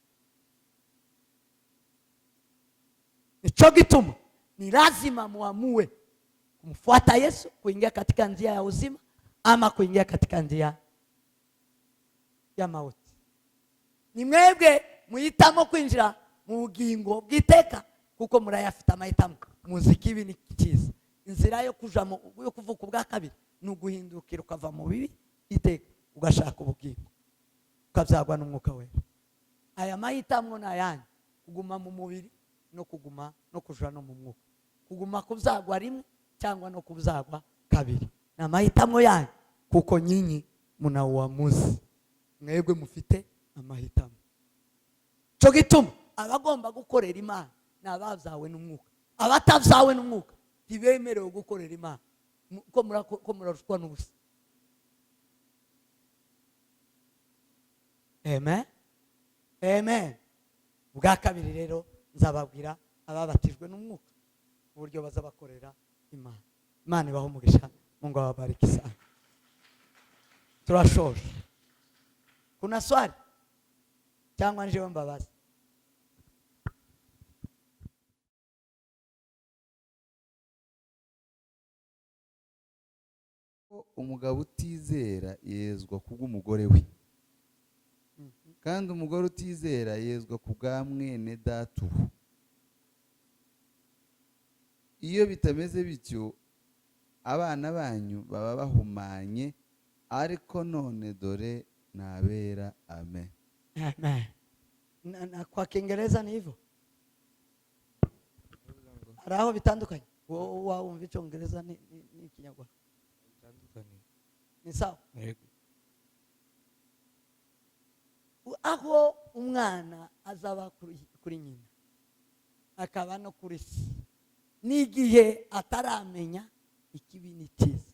Speaker 1: Nicho gituma ni lazima muamue kumfuata Yesu, kuingia katika njia ya uzima ama kuingia katika njia ya mauti. Ni mwebwe muhitamo kwinjira mu bugingo bw'iteka, kuko murayafite amahitamo. Muzi ikibi n'icyiza. Inzira yo kuvuka ubwa kabiri ni uguhindukira ukava mu bibi iteka ugashaka ubugingo, ukabyagwa n'umwuka wera. Aya mahitamo ni ayanyu, kuguma mu mubiri no kuguma no kuja no mu mwuka, kuguma kubyagwa rimwe cyangwa no kubyagwa kabiri. Ni amahitamo yanyu, kuko nyinyi muna uamuzi. Mwebwe mufite amahitamo. Cyo gituma abagomba gukorera Imana ni ababyawe n'umwuka. Abatavyawe n'umwuka ntibemerewe gukorera Imana, ko murarushwa n'ubusa. Amen. Amen. ubwa kabiri rero nzababwira ababatijwe n'umwuka uburyo baza bakorera Imana. Imana ibaho umugisha, Mungu awabariki sana. Turashoje. Kuna swali cyangwa njewe mbabaza?
Speaker 2: Umugabo utizera yezwa kubw'umugore we, kandi umugore utizera yezwa kubwa mwene data uwo. Iyo bitameze bityo abana banyu baba bahumanye, ariko none dore nabera. Amen.
Speaker 1: Amen. Na kwa Kiingereza ni hivyo? Araho bitandukanye? Wowe wumva Icyongereza ni Ikinyarwanda? Ni sawa?
Speaker 4: Yego.
Speaker 1: Aho umwana azaba kuri nyina akaba no kuri se, n'igihe ataramenya ikibi n'icyiza.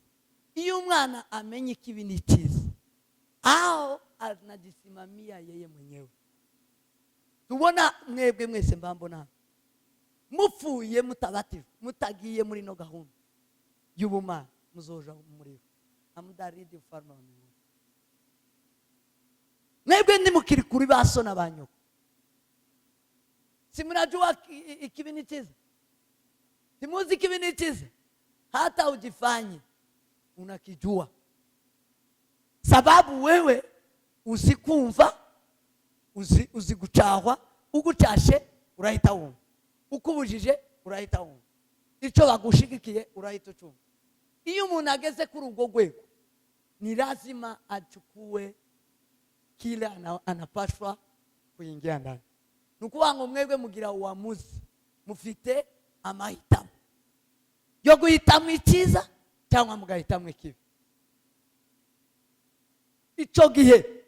Speaker 1: Iyo umwana amenya ikibi n'icyiza, aho anajisimamia yeye mwenyewe. Tubona mwebwe mwese mbambona mupfuye mutabatijwe, mutagiye muri no gahunda y'ubumana, muzoja muri amudaridi ufalme wa Mungu. Mwebwe ndi mukiri kuri baso na banyoko, si mnajua ikibi n'icyiza? Simuzi ikibi n'icyiza? Hata ujifanye unakijua, sababu wewe uzikumva, uzigucahwa. Ugucashe urahita wumva, ukubujije urahita wumva, icyo bagushigikiye urahita ucumva. Iyo umuntu ageze kuri ubwo rwego, ni lazima achukue kile anapashwa kuingia ndani. Nukuvuga ngo mwebwe mugira uamuzi, mufite amahitamo yo guhitamo icyiza cyangwa mugahitamo ikibi. Icyo gihe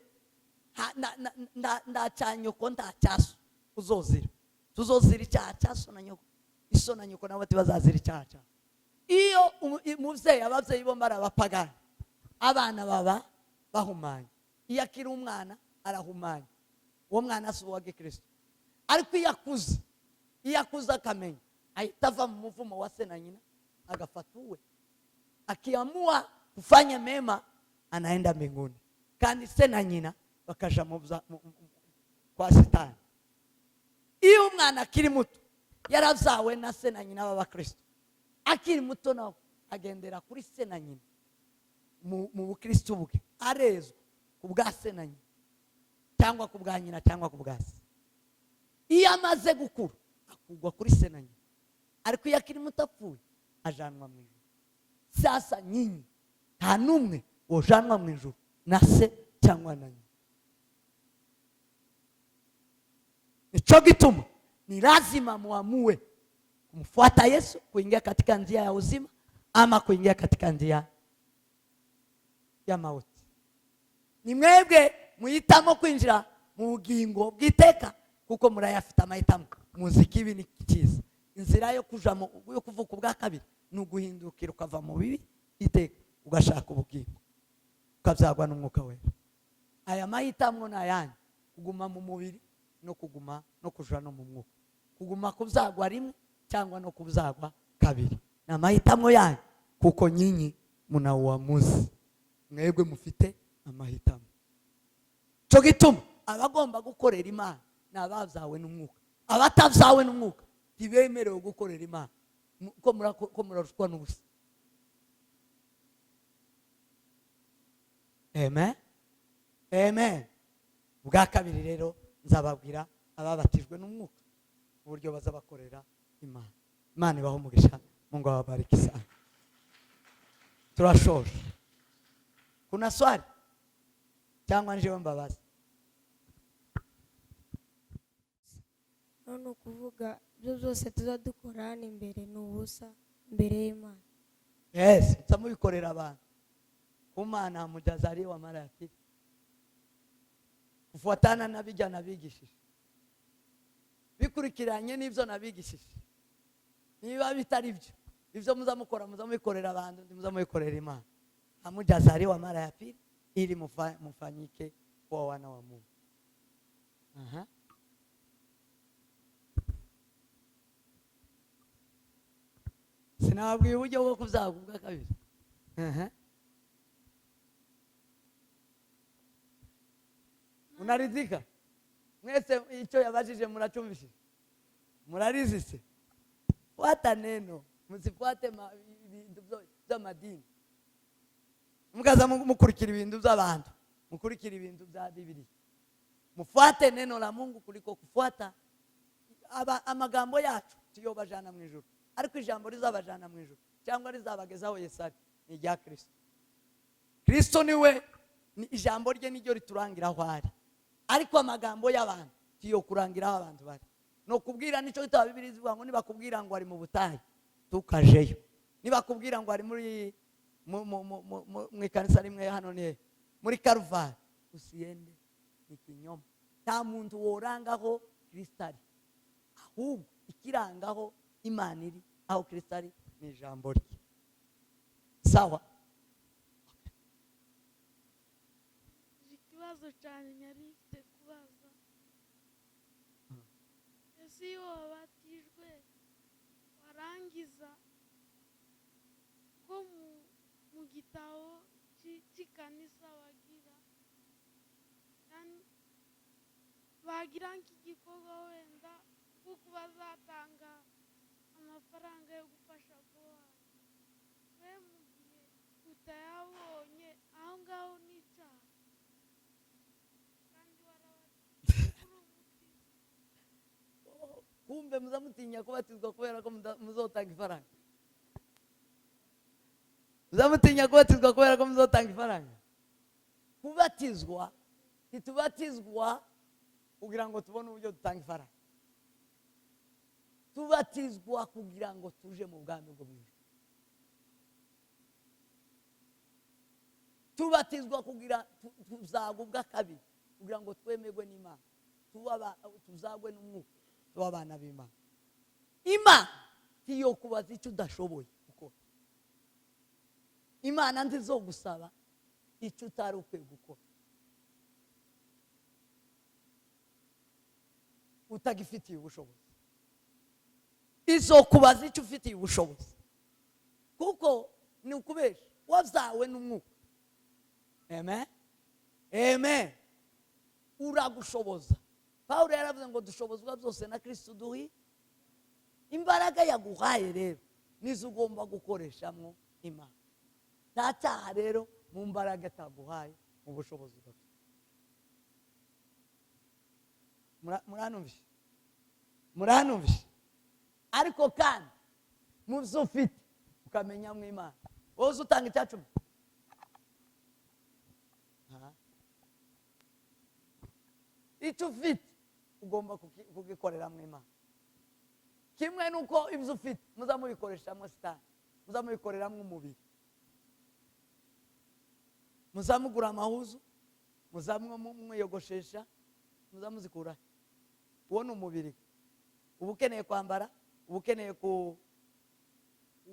Speaker 1: ndacanyoko ndacyaso uzozira, tuzozira icyaha cyaso na nyoko, iso na nyoko nabo bazazira icyaha cyaso. Iyo umuvyeyi, abavyeyi bo barabapagana, abana baba bahumanye. Iyo akiri umwana arahumanye, uwo mwana si uwa Gikristo. Ariko iyo akuze akamenya, ahita ava mu muvumo wa se na nyina, agafata uwe. Akiamua kufanya mema, anaenda mbinguni, kandi se na nyina bakaja kwa Shetani. Iyo umwana akiri muto yaravyawe na se na nyina b'Abakristo, akiri muto nawe agendera kuri se na nyina mu Bukristo bwe, arezwa kubwa se na nyina cyangwa kubwa nyina cyangwa kubwa se. Iyo amaze gukura akugwa kuri se na nyina, ariko iyo akiri muto apfuye ajanwa mu ijuru. Sasa nyinyi nta numwe wojanwa mu ijuru na se cyangwa na nyina. Nicho gituma ni lazima muamue kumfuata Yesu, kuingia katika njia ya uzima ama kuingia katika njia ya mauti. Ni mwebwe muhitamo kwinjira mu bugingo bw'iteka, kuko murayafite amahitamo. Muziki ibi ni cyiza. Inzira yo kuvuka ubwa kabiri ni uguhindukira ukava mu bibi iteka ugashaka ubugingo, ukabyagwa n'umwuka wera. Aya mahitamo n'ayanyu, kuguma mu mubiri no kuguma no kuja no mu mwuka, kuguma kubyagwa rimwe cyangwa no kubyagwa kabiri. Ni amahitamo yanyu, kuko nyinyi muna uamuzi. Mwebwe mufite amahitamo. Cyo gituma abagomba gukorera Imana n'abavyawe n'umwuka. Abatavyawe n'umwuka tibemerewe gukorera Imana, ko murarushwa n'ubusa. Amen. Amen. Ubwa kabiri rero nzababwira ababatijwe n'umwuka uburyo baza bakorera Imana. Imana ibaho umugisha, Mungu awabariki sana. Turashoje. Kuna swali cyangwa njewe mbabaza?
Speaker 5: None kuvuga byo byose tuzadukora hano imbere n'ubusa imbere y'Imana.
Speaker 1: Yes, tsamubikorera abantu. Kumana mujazari wa mara ya pili, kufuatana na bijya nabigishije, bikurikiranye n'ibyo nabigishije. Niba bitari byo, ibyo muzamukora muzamubikorera abantu, muzamubikorera Imana. Amujazari wa mara ya pili ili mufanyike kuwa wana wa Mungu. sinabwiye uburyo bwo kuzagubwa kabiri. Unaridhika? Mwese icyo yabajije muracumvishije? Murarizise? Fuata neno, msifuate ibintu by'amadini. Mukaza mukurikira ibintu by'abantu, mukurikira ibintu bya Bibiliya. Mufuate neno la Mungu kuliko kufuata amagambo yacu tuyobajana mu ijuru. Ariko ijambo rizabajana mu ijuru cyangwa rizabagezaho Yesu ari ni rya Kristo. Kristo niwe, ni ijambo rye niryo riturangira aho ari. Ariko amagambo y'abantu tiyo kurangira aho abantu bari. No kubwira nico gitaba Bibiliya ivuga ngo nibakubwira ngo ari mu butayu tukajeyo. Nibakubwira ngo ari muri mu ikanisa rimwe hano ni muri Karuvali usiyende ni kinyoma. Nta muntu worangaho Kristo ari. Ahubwo ikirangaho Imana iri aho Kristo ari ni ijambo rye. Sawa?
Speaker 6: Ikibazo cyane nyari mfite kubaza. Ese iyo wabatijwe warangiza ko mu gitabo cy'ikanisa bagira nk'igikorwa wenda kuko bazatanga amafaranga yo gufasha abana. We mu gihe utayabonye aho ngaho ni icyaha kandi warabatijwe.
Speaker 1: Kumbe muzamutinya kubatizwa kubera ko muzotanga ifaranga. Muzamutinya kubatizwa kubera ko muzotanga ifaranga. Kubatizwa ntitubatizwa kugira ngo tubone uburyo dutanga ifaranga. Tubatizwa kugira ngo tuje mu bwami bwo mwijuru. Tubatizwa kugira tuzagubwa kabiri kugira ngo twemerwe n'Imana. Tuzagwe n'umwuka tuba abana b'Imana. Imana tiyo kubaza icyo udashoboye gukora. Imana ntizogusaba icyo utari ukwiye gukora. Utagifitiye ubushobozi. Izokubaza icyo ufitiye ubushobozi. Kuko ni ukubesha wabyawe n'umwuka. Amen. Amen. Uragushoboza. Pawulo yaravuze ngo dushobozwa byose na Kristo duhi. Imbaraga yaguhaye rero nizo ugomba gukoreshamo Imana. Nta cyaha rero mu mbaraga ataguhaye mu bushobozi bwawe. Muranumvishe? Ariko kandi mu byo ufite ukamenya mu Imana. Wowe utanga icyacumi. Icyo ufite ugomba kugikorera mu Imana. Kimwe nuko ibyo ufite muzamubikoresha Satani, muzamubikorera mu mubiri. Muzamugura amahuzu, muzamwiyogoshesha, muzamuzikura. Uwo ni umubiri. Uba ukeneye kwambara, uba ukeneye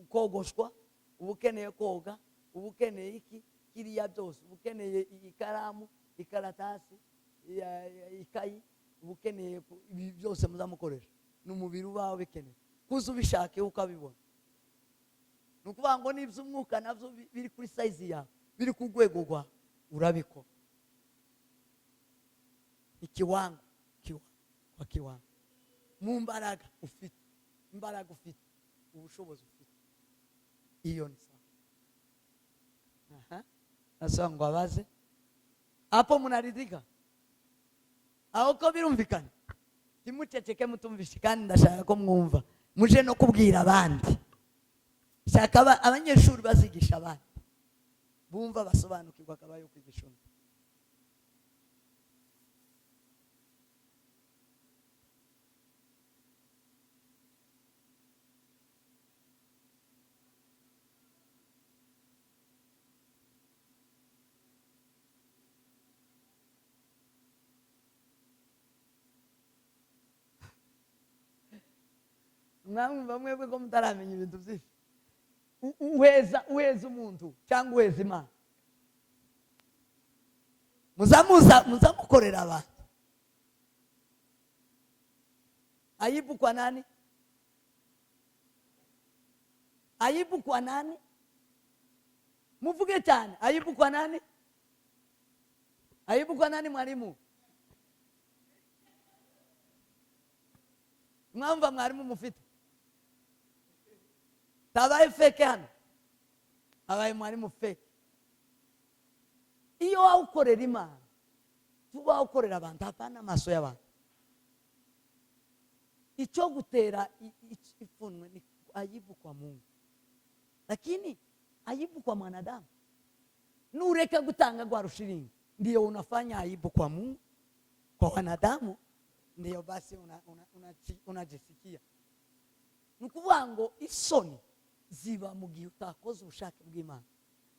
Speaker 1: kogoshwa, uba ukeneye koga, uba ukeneye iki kiriya byose, uba ukeneye ikaramu, ikaratasi, ikayi, uba ukeneye ibi byose muzamukoresha. Ni umubiri ubaho bikeneye. Kuza ubishake ukabibona. Ni ukuvuga ngo n'iby'umwuka nabyo biri kuri size yawe, biri ku rwego rwawe, urabikora. Ikiwango kwa kiwango. Mu mbaraga ufite, imbaraga ufite, ubushobozi ufite. Iyo ni sawa. Asa ngo abaze. Hapo munaridhika? Aho ko birumvikana? Timuceceke mutumvishe kandi ndashaka ko mwumva. Muje no kubwira abandi. Shaka abanyeshuri bazigisha abandi. Bumva basobanukirwa akabayo kwigisha undi. Mwamva mwebwe ko mutaramenya ibintu byinshi. Uheza umuntu cyangwa uheza Imana. Muzamukorera abantu. Aibu kwa nani? Aibu kwa nani? Muvuge cyane. Aibu kwa nani? Aibu kwa nani mwalimu? Mwamba mwalimu mufite. Tabaye fake hano. Abaye mwalimu fake. Iyo wawukorera Imana, tuba ukorera abantu hapana amaso y'abantu. Icyo gutera ifunwe ni aibu kwa Mungu. Lakini aibu kwa mwanadamu. Nureka gutanga kwa rushiringi, ndio unafanya aibu kwa Mungu. Kwa wanadamu ndio basi unajisikia. Nukuvuga ngo isoni ziba mu gihe utakoze ubushake bw'Imana.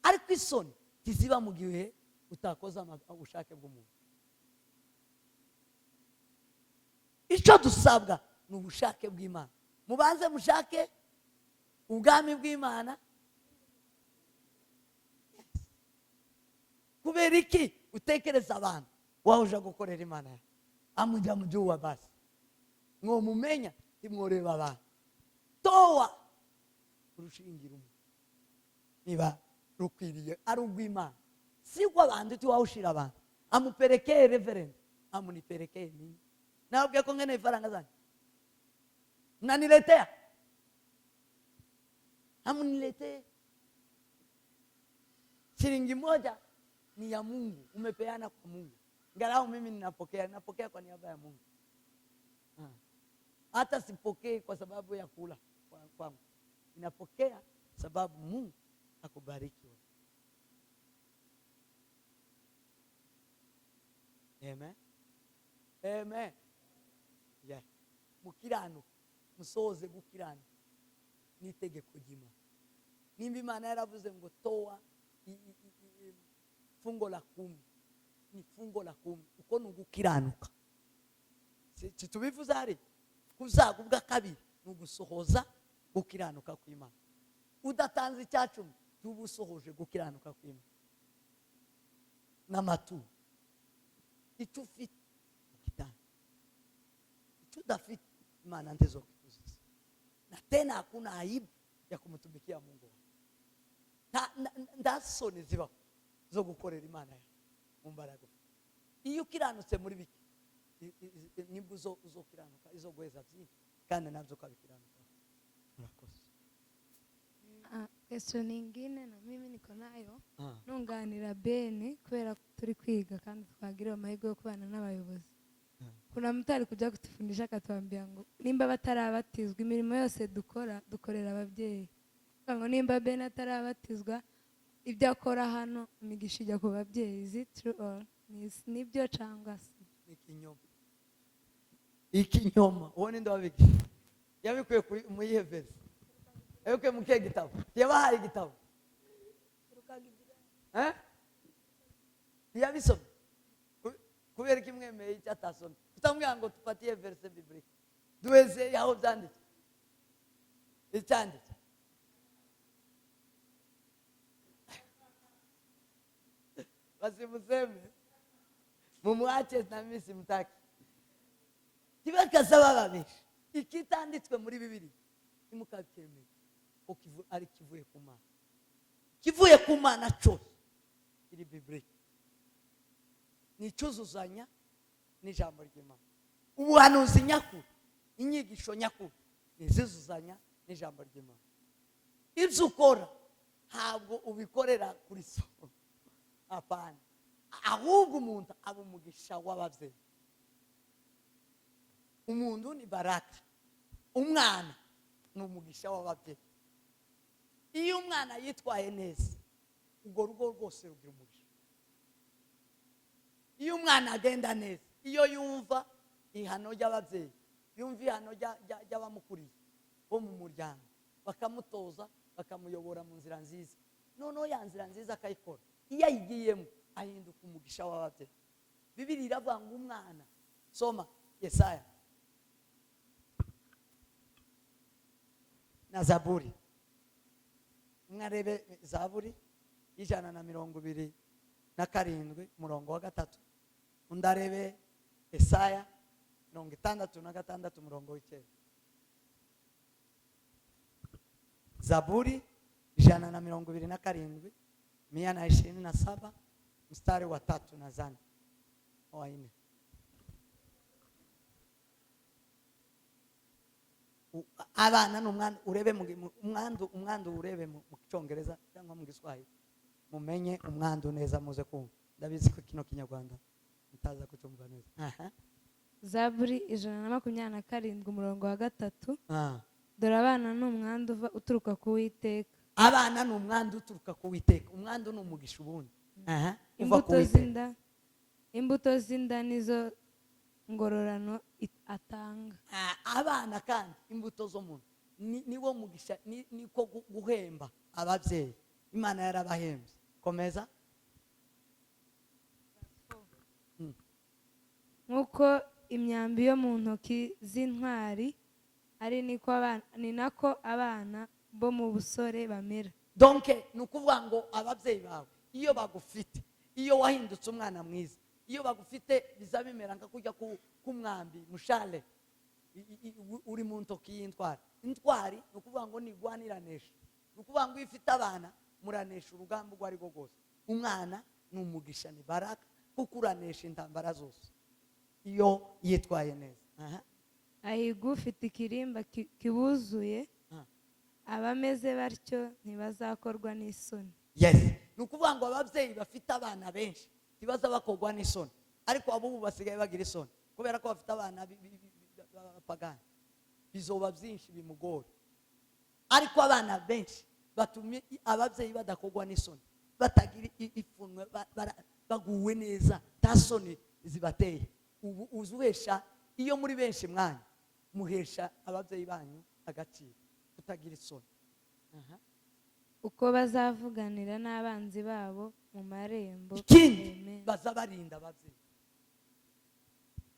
Speaker 1: Ariko isoni tiziba mu gihe utakoze ubushake bw'umuntu. Icyo dusabwa ni ubushake bw'Imana. Mubanze mushake ubwami bw'Imana. Kubera iki utekereza abantu wahuje gukorera Imana yawe? Amujya mu byuwa basi. Mwo mumenya timworeba abantu. Towa urushingira umwe. Niba rukwiriye ari ubw'Imana. Si kwa abantu tiwawushira abantu. Amuperekeye reverend, amuniperekeye mimi. Naambia ko ngene ifaranga zangu. Mnaniletea. Amuniletee. Shilingi moja ni ya Mungu, umepeana kwa Mungu. Ngarau mimi ninapokea kwa niaba ya Mungu. Hata sipokee kwa sababu ya kula kwangu. Ninapokea sababu Mungu akubariki. Amen. Amen. Yeah. Mukirano musoze gukirana nitegeko ry'Imana. Nimba Imana yaravuze ngo toa fungo la 10, ni fungo la 10 uko nugukiranuka. Tubivuza ari kuzagubwa kabiri nugusohoza gukiranuka kw'Imana. Udatanze icyacumi tubusohoje gukiranuka kw'Imana. Namatu icyo ufite ukitanga, icyo udafite Imana ntezo kukuziza. Na tena hakuna aibu ya kumtumikia Mungu. Ndasoni ziba zo gukorera Imana yawe mu mbaraga. Iyo ukiranutse muri biki nimba uzokiranuka izo gweza byinshi kandi nabyo kabikiranuka. Murakoze.
Speaker 7: Question nyingine na mimi niko nayo nunganira Beni kubera turi kwiga kandi twagira amahirwe yo kubana n'abayobozi. Kuna mtu alikuja kutufundisha akatuambia ngo nimba batarabatizwa imirimo yose dukorera ababyeyi. Ngo nimba Beni atarabatizwa ibyo akora hano imigisha ijya ku babyeyi. Is it true or nibyo cyangwa se
Speaker 1: ikinyoma? Ikinyoma wone ndabiki yabikuye kuri muyihe verse? Ekuye mukiye gitabo yabahaye igitabo yabisoma kubera kimwemeye icyo atasoma. Tutamubwira ngo tufatiye verse biblique duweze yaho byanditse icyanditse. Basimuseme mumwache na mimi simtaki. Kibakaza bababisha ikitanditswe muri Bibiliya imukabikemeye ukivu ari kivuye ku Mana. Kivuye ku Mana cyose iri biblique ni cyuzuzanya n'ijambo ry'Imana. Ubuhanuzi nyakuri, inyigisho nyakuri nizuzuzanya n'ijambo ry'Imana. Ibyo ukora ntabwo ubikorera kuri so. Apana. Ahubwo umuntu aba umugisha w'ababyeyi. Umuntu ni baraka. Umwana ni umugisha w'ababyeyi. Iyo umwana yitwaye neza ubwo rugo rwose rugira umugisha. Iyo umwana agenda neza, iyo yumva ihano ry'ababyeyi, yumva ihano ry'abamukuriye bo mu muryango, bakamutoza bakamuyobora mu nzira nziza, noneho ya nzira nziza akayikora, iyo ayigiyemo ahinduka umugisha w'ababyeyi. Bibiliya iravuga ngo umwana, soma Yesaya na Zaburi. Mwarebe Zaburi 127 murongo wa 3. Undarebe Yesaya 66 murongo wa 9. Zaburi 127 127 mstari wa 3 na 4 wa 4. Abana n'umwana urebe umwandu urebe mu Cyongereza cyangwa mu Giswahili mumenye umwandu neza muze kumva. Ndabizi ko kino Kinyarwanda mutaza kucyumva neza.
Speaker 7: Zaburi 127 umurongo wa 3. Dore abana ni umwandu uturuka ku Uwiteka.
Speaker 1: Abana ni umwandu uturuka ku Uwiteka. Umwandu ni umugisha ubundi.
Speaker 7: Imbuto z'inda nizo ngororano atanga.
Speaker 1: Abana kandi imbuto zo muntu niwo mugisha, niko guhemba ababyeyi. Imana yarabahembye. Komeza.
Speaker 7: Nk'uko imyambi yo mu ntoki z'intwari ni nako abana bo mu busore bamera.
Speaker 1: Donc ni ukuvuga ngo ababyeyi bawe iyo bagufite, iyo wahindutse umwana mwiza, iyo bagufite biza bimera nka kujya kumwambi mushale uri mu ntoki y'intwari. Intwari ni ukuvuga ngo nigwaniranesha. Ni ukuvuga ngo iyo ufite abana muranesha urugamba urwo ari rwo rwose. Umwana ni umugisha, ni baraka, kuko uranesha intambara zose iyo yitwaye neza.
Speaker 7: Ahiga ufite ikirimba kibuzuye, abameze batyo ntibazakorwa n'isoni.
Speaker 1: Yes, ni ukuvuga ngo ababyeyi bafite abana benshi ntibaza bakorwa n'isoni, ariko abo basigaye bagira isoni kubera ko bafite abana b'abapagani. Bizoba byinshi bimugora, ariko abana benshi batumye ababyeyi badakorwa n'isoni, batagira ifunwe, baguwe neza, nta soni zibateye. Ubu uzuhesha iyo muri benshi mwanya muhesha ababyeyi banyu agaciro, kutagira isoni.
Speaker 7: Uko bazavuganira n'abanzi babo mu marembo.
Speaker 1: Ikindi bazabarinda ababyeyi,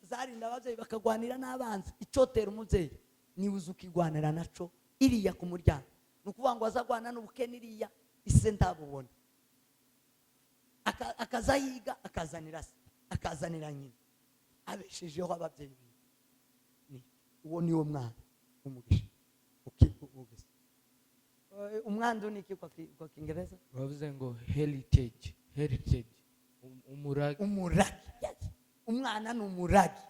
Speaker 1: bazarinda ababyeyi bakagwanira n'abanzi. Icyotera umubyeyi niwe uzi ukigwanira naco iriya ku muryango. Ni ukuvuga ngo azagwana n'ubukene iriya ise ntabubona, akazayiga akazanira se, akazanira nyina, abeshejeho ababyeyi biwe. Uwo niwo mwana umugisha. Umwandu ni iki kwa Kiingereza?
Speaker 4: Bavuze ngo heritage. Umurage.
Speaker 1: Yes. Umwana ni umurage.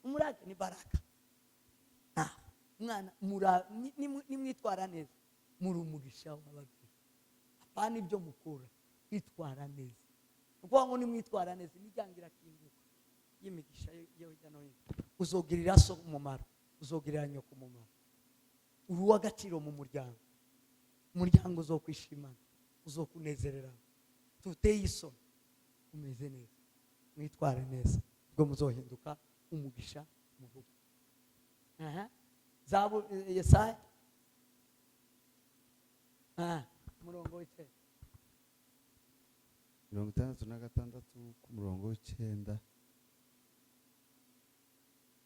Speaker 1: Umurage ni baraka. Umwana nimwitwara neza muri umugisha w'ababyeyi. Apana ibyo mukura, itwara neza. Ukuvuga ngo nimwitwara neza nijyangira kinguka y'imigisha yo hirya no hino. Uzogirira so umumaro, uzogirira nyoko umumaro. Uri uw'agaciro mu muryango. Umuryango uzokwishimana, uzokunezererwa, tuteye isoni, umeze neza, mwitware neza, ubwo muzohinduka umugisha mu rugo. Yesaya umurongo w'I9.
Speaker 2: 66 ku murongo w'I9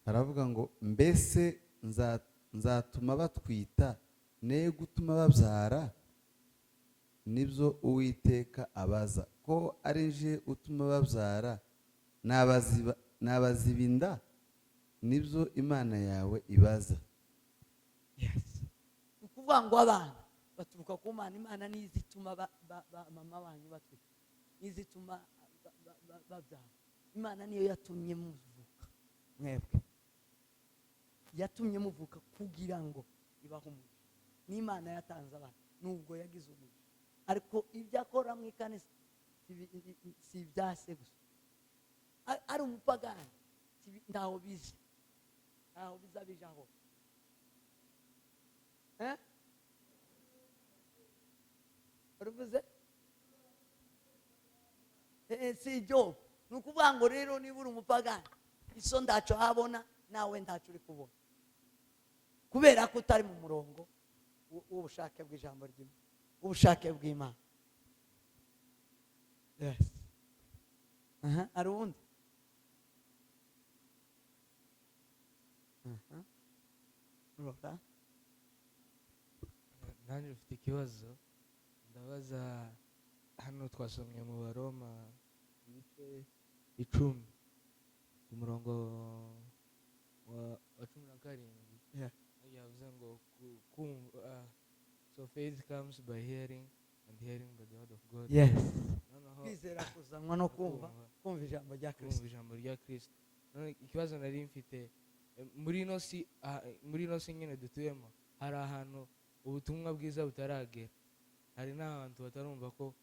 Speaker 2: haravuga ngo mbese nzatuma batwita ne gutuma babyara, nibyo Uwiteka abaza, ko ari nje utuma babyara n'abazibinda, nibyo Imana yawe ibaza.
Speaker 1: Yes. Ukuvuga ngo abana baturuka ku Mana. Imana nizituma mama wanyu batwita, nizituma babyara. Imana niyo yatumye muvuka, mwebwe yatumye muvuka kugira ngo ibahe umugisha. N'Imana yatanze abana nubwo yagize umugisha, ariko ibyo akora mu ikanisa si ibyase gusa. Ari umupagani ntaho bize, ntaho bizabijaho. Uruvuze si ibyo. Ni ukuvuga ngo rero niba uri umupagani iso ndaco habona, nawe ndaco uri kubona, kubera ko utari mu murongo w'ubushake bw'ijambo ry'Imana, ubushake bw'Imana. Yes. Ari uwundi?
Speaker 4: Nanjye ufite ikibazo ndabaza. Hano twasomye mu Baroma ibice 10 ku murongo wa 17. Yavuze ngo So faith comes by hearing, and hearing by the word of God.
Speaker 1: yes
Speaker 4: Noneho
Speaker 1: kwizera kuzanwa no kumva ijambo rya
Speaker 4: kumva
Speaker 1: kristo.
Speaker 4: ijambo rya Kristo. None ikibazo nari mfite muri ino si nyine dutuyemo, hari ahantu ubutumwa bwiza butaragera, hari n'ahantu batarumva ko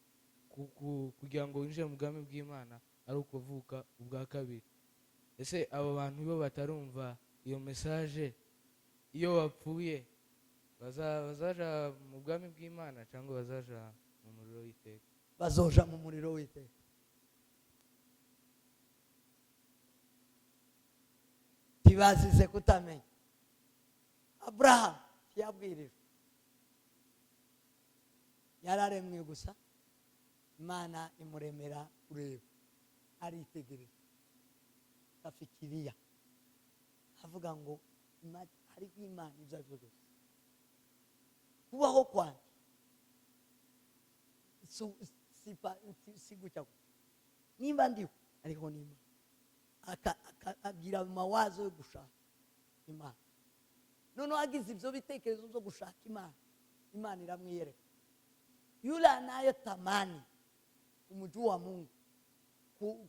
Speaker 4: kugira ngo winjire mu bwami bw'Imana ari ukuvuka ubwa kabiri. Ese abo bantu bo batarumva iyo message, iyo bapfuye bazaja mu bwami bw'Imana cyangwa bazaja mu muriro w'iteka?
Speaker 1: Bazoja mu muriro w'iteka. Tibazize kutamenya. Abraham yabwirijwe, yararemwe gusa, Imana imuremera kureba, aritegereza, afikiria, avuga ngo hariho Imana ibyo ari byo byose. Kubaho kwanjye si gutya gusa, nimba ndiho ariho n'Imana, akagira amawazo yo gushaka Imana. Noneho agize ibyo bitekerezo byo gushaka Imana, Imana iramwiyereka. Yule anayetamani kumjua Mungu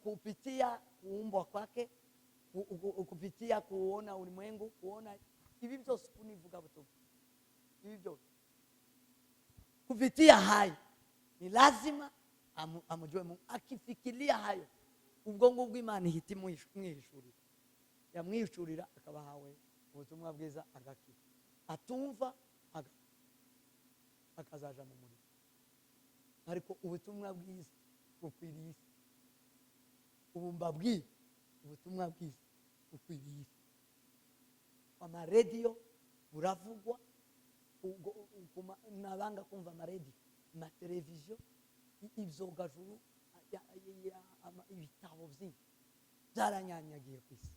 Speaker 1: kupitia kuumbwa kwake, kupitia kuona ulimwengu, kuona hivi byose kunivuga butumwa, hivi byose kupitia hayo ni lazima amujue Mungu. Akifikiria hayo, ubwongo bw'Imana ihita imwihishurira, yamwihishurira akabahawe ubutumwa bwiza, agakira. Atumva akazaja mu muriro. Ariko ubutumwa bwiza bukwiriye isi, ubumba bwiza, ubutumwa bwiza bukwiriye isi. Amaradiyo buravugwa, nabanga kumva amaradiyo, amateleviziyo, ibyogajuru, ibitabo byinshi byaranyanyagiye ku isi.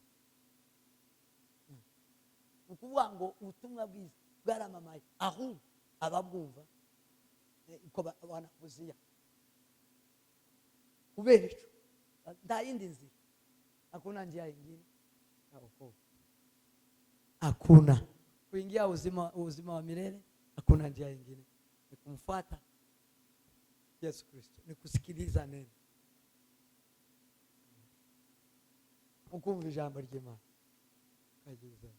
Speaker 1: Ukuvuga ngo ubutumwa bwiza bwaramamaye, ahubwo ababwumva uko banavuziya kubera ico nta yindi nzira, hakuna njia nyingine ya wokovu, hakuna kuingia uzima wa milele, hakuna njia nyingine, ni kumfuata Yesu Kristo, ni kusikiliza neno, ukumva ijambo ry'Imana kagize.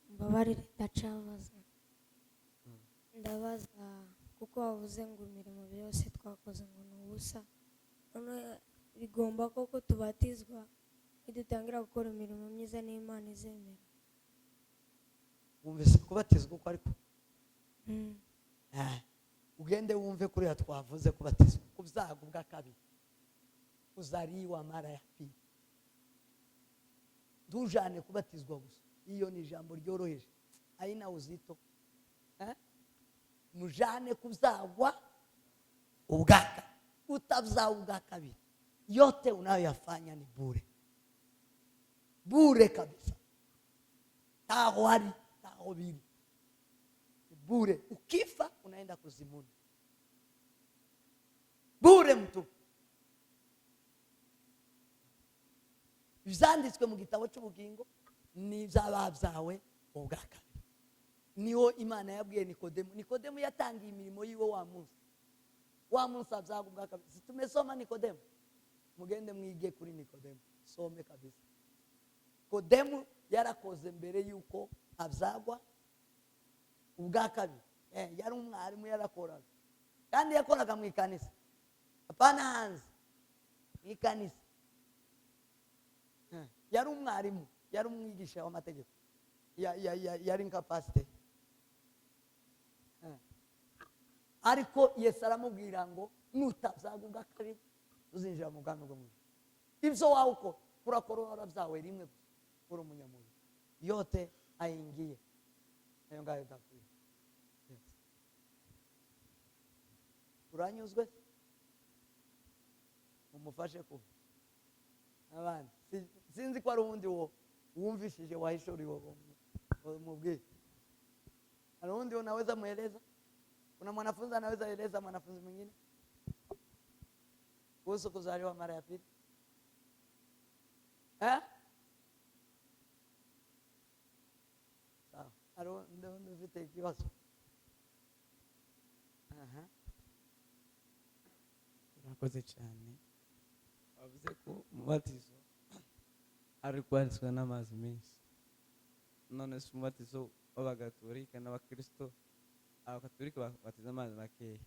Speaker 5: Mbabarire ndacabaza, ndabaza kuko wavuze ngo imirimo yose twakoze ngo ni ubusa, none bigomba koko tubatizwa nidutangira gukora imirimo myiza n'Imana izemera?
Speaker 1: Wumvise kubatizwa uko ariko ugende wumve kuriya twavuze kubatizwa kubyago bwa kabiri, uzaliwa mara ya pili. Ndujane kubatizwa gusa, iyo ni ijambo ryoroheje, haina uzito. Mujane kuzagwa ubwaka, utavza ubwa kabiri, yote unayoyafanya ni bure, bure kabisa. Taho hari, taho biri, bure. Ukifa unaenda kuzimuni, bure mtu. Ibyanditswe mu gitabo cy'ubugingo ni iby'ababyawe ubwa kabiri. Niho Imana yabwiye Nikodemu. Nikodemu yatangiye imirimo yiwe wa munsi abyaga ubwa kabiri. Tumesoma Nikodemu, mugende mwige kuri Nikodemu, some kabisa. Nikodemu yarakoze mbere yuko abyagwa ubwa kabiri. Yari umwarimu, yarakoraga kandi yakoraga mu ikanisa, apana hanze, mu ikanisa. Yari umwarimu, yari umwigisha w'amategeko, yari incapacité. Ariko Yesu aramubwira ngo nutabyaga ubwa kabiri uzinjira mu bwami bwo mu ijuru. Ibyo wawe uko kurakora warabyawe rimwe gusa, uri umunyamubiri, yote aingie ayo ngayo dapfuye. Uranyuzwe? Umufashe kuba abandi, sinzi ko ari uwundi wo wumvishije wahishuriwe mubwire. Hari uwundi unaweza mueleza? Kuna mwanafunzi anaweza eleza mwanafunzi mwingine kuhusu kuzaliwa mara ya pili? Sawa. ufite ikibazo? Aha.
Speaker 8: Murakoze cyane. Wavuze ko umubatizo ari kwarizwa n'amazi menshi. None se umubatizo w'abagatolika n'abakristo, abakatolika batiza amazi makeya,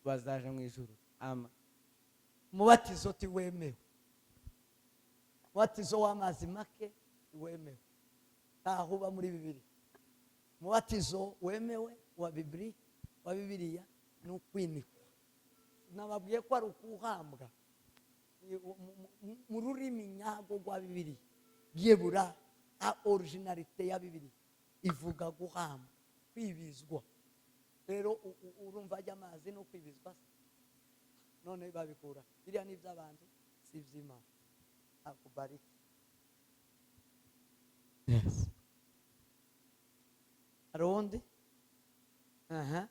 Speaker 8: bazaje mu ijuru ama
Speaker 1: Umubatizo tiwemewe. Umubatizo w'amazi make tiwemewe. Ntaho uba muri Bibiliya. Umubatizo wemewe wa Bibiliya ni ukwinikwa. Nababwiye ko ari ukuhambwa mu rurimi nyago rwa Bibiliya. Byebura originalite ya Bibiliya ivuga guhamba, kwibizwa. Rero urumva ajya amazi no kwibizwa, none babikura biriya ni iby'abantu si iby'Imana. Akubariki. Yes. Arundi? Aha.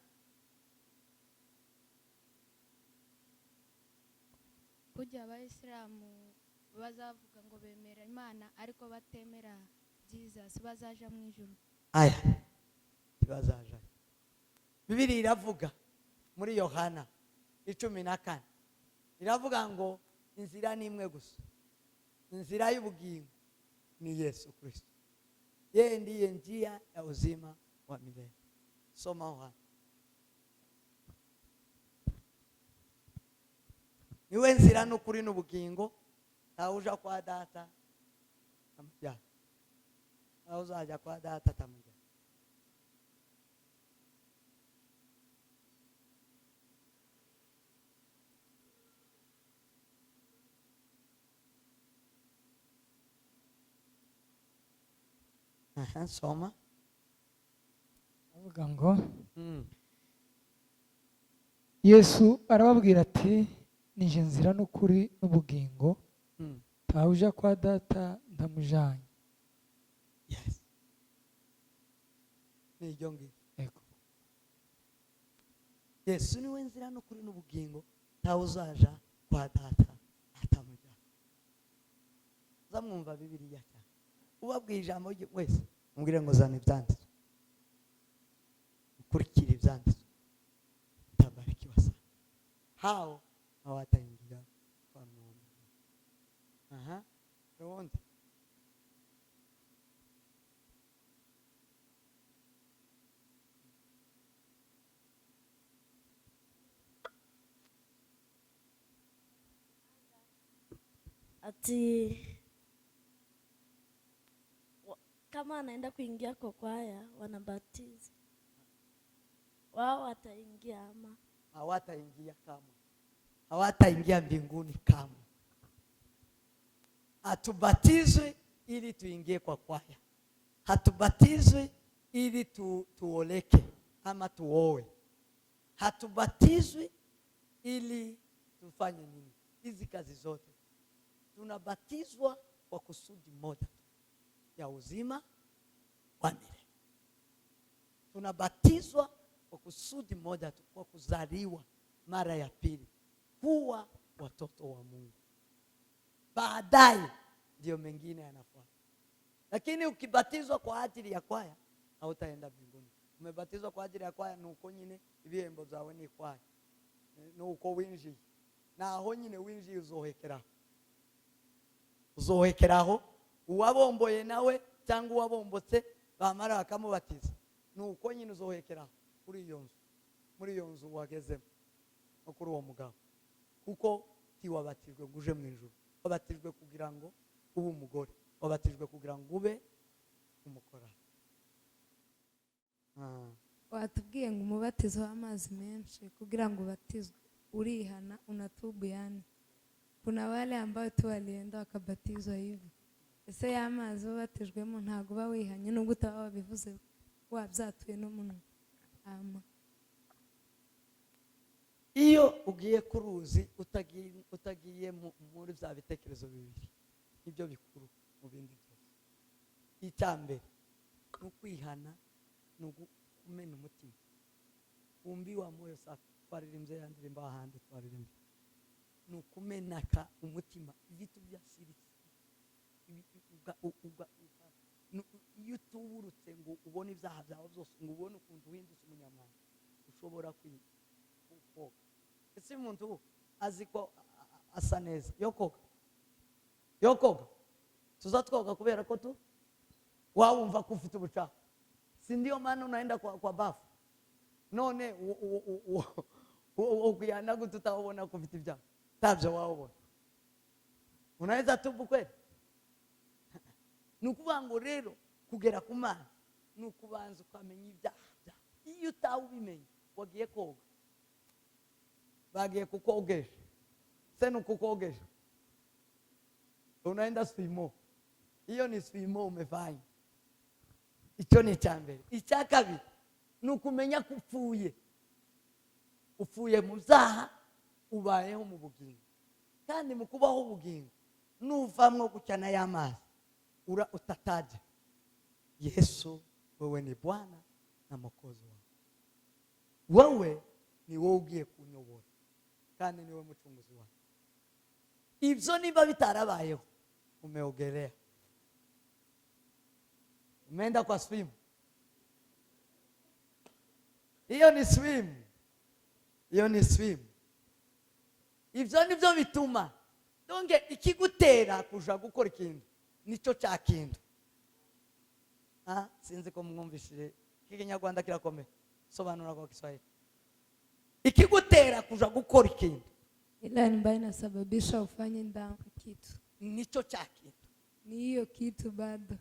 Speaker 9: Kujya abayisilamu bazavuga ngo bemera Imana ariko batemera Jesus, bazaja mu ijuru.
Speaker 1: Aya tibazaja. Bibiliya iravuga muri Yohana 14 iravuga ngo inzira ni imwe gusa, inzira y'ubugingo ni Yesu Kristo. Yeye ndiye njia ya uzima wa milele. Soma Yohana. Niwe nzira n'ukuri n'ubugingo, ntawuja kwa data amujyana, ntawuzajya kwa data atamujyana. Soma.
Speaker 3: avuga ngo Yesu arababwira ati nije nzira n'ukuri n'ubugingo, ntawuja kwa data ndamujanye.
Speaker 1: Yes. Ni jongi.
Speaker 3: Ego.
Speaker 1: Yesu niwe nzira n'ukuri n'ubugingo, ntawuzaja kwa data atamujyana. Zamwumva Bibiliya cyane. Ubabwiye ijambo wese mubwire ngo zana ibyanditswe, ukurikire ibyanditswe, tabariki basa hao hawataingia kwa Mungu. Aha. Rundi.
Speaker 10: Ati kama anaenda kuingia kwa kwaya wanabatiza, wao wataingia ama
Speaker 1: hawataingia kamwe, hawataingia mbinguni kamwe. Hatubatizwe ili tuingie kwa kwaya, hatubatizwe ili tuoleke ama tuowe, hatubatizwe ili tufanye nini. Hizi kazi zote tunabatizwa kwa kusudi moja ya uzima wa milele. Tunabatizwa kwa kusudi moja tu, kwa kuzaliwa mara ya pili, kuwa watoto wa Mungu. Baadaye ndio mengine yanafuata. Lakini ukibatizwa kwa ajili ya kwaya hautaenda mbinguni. Umebatizwa kwa ajili ya kwaya nuko nyine ibihembo zawe ni kwaya, nuko winjiye, naho nyine winjiye uzohekeraho uwabomboye nawe cyangwa uwabombotse bamara bakamubatiza, nuko nyine uzohekeraho kuri iyo nzu, muri iyo nzu wagezemo no kuri uwo mugabo, kuko tiwabatijwe ngo uje mu ijuru. Wabatijwe kugira ngo ube umugore, wabatijwe kugira ngo ube umukora.
Speaker 7: Watubwiye ngo umubatizo w'amazi menshi kugira ngo ubatizwe urihana unatubu. Yani kuna wale ambao tu walienda wakabatizwa hivyo, ese ya mazi ubatijwemo ntago uba wihanye nubwo utaba wabivuze wabyatuye no muno.
Speaker 1: Iyo ugiye ku ruzi utagiye muri bya bitekerezo bibiri nibyo bikuru mu bindi byose. Icyambere ni ukwihana, ni ukumena umutima. Umbi wa moyo safi, twaririmbye ya ndirimbo ahandi twaririmbye, ni ukumenaka umutima. Vitu bya siri iyo utuburutse ngo ngo ubone ibyaha byawe byose, ngo ubone ukuntu uhindutse umunyamwanda, ushobora koga. Ese umuntu azi ko asa neza yo koga tuza twoga kubera ko wawumva ko ufite ubucafu, si ndiyo maana unaenda kwa bafu none ukuyana gute utabona ko ufite ibyaha tabyo wawubona, unaweza tubu kweli? Ni ukuvuga ngo rero kugera ku Mana ni ukubanza ukamenya ibyaha byawe. Iyo utawubimenye wagiye koga, bagiye kukogesha, se nukukogesha unaenda swimo, iyo ni swimo umefanya. Icyo ni cyambere. Icya kabiri ni ukumenya ko upfuye mu byaha, ubayeho mu bugingo. Kandi mu kubaho ubugingo nuvamwo gucyana y'amazi utataje Yesu, wewe ni Bwana na Mwokozi wawe, wewe ni wowe ugiye kunyobora kandi niwe mucunguzi wawe. Ibyo niba bitarabayeho umeogelea, umeenda kwa swim, hiyo ni swim. Ibyo nibyo bituma donge ikigutera kuja gukora ikintu nicyo cya kintu. Sinzi ko mwumvishije Kinyarwanda kirakomeye, sobanura kwa Kiswahili. Ikigutera kuja gukora ikintu,
Speaker 7: ile ambayo inasababisha ufanye kitu,
Speaker 1: nicho cha kitu,
Speaker 7: ni hiyo kitu bado.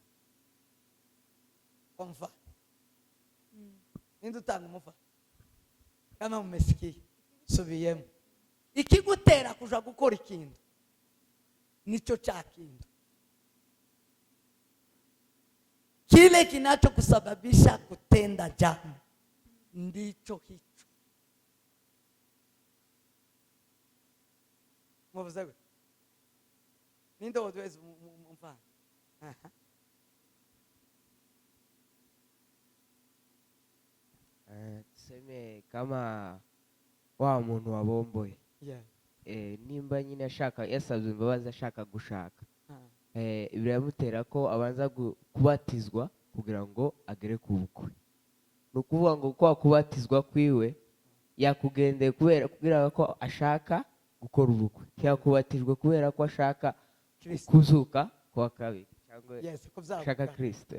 Speaker 1: Kwa mfano ndio tangu mfano kama mmesikia subiyemo, ikigutera kuja gukora ikintu nicho cha kintu, kile kinachokusababisha kutenda jambo ndicho hicho. Mwavuze gute? Ninde wotwezi mfano?
Speaker 11: Tuseme kama wa muntu wabomboye, nimba nyine ashaka, yasabye imbabazi ashaka gushaka, biramutera ko abanza kubatizwa kugira ngo agere ku bukwe. Ni ukuvuga ngo kwa kubatizwa kwiwe yakugendeye kugira ko ashaka gukora ubukwe, yakubatijwe kubera ko ashaka kuzuka kwa kabiri, cyangwa ashaka Kristo.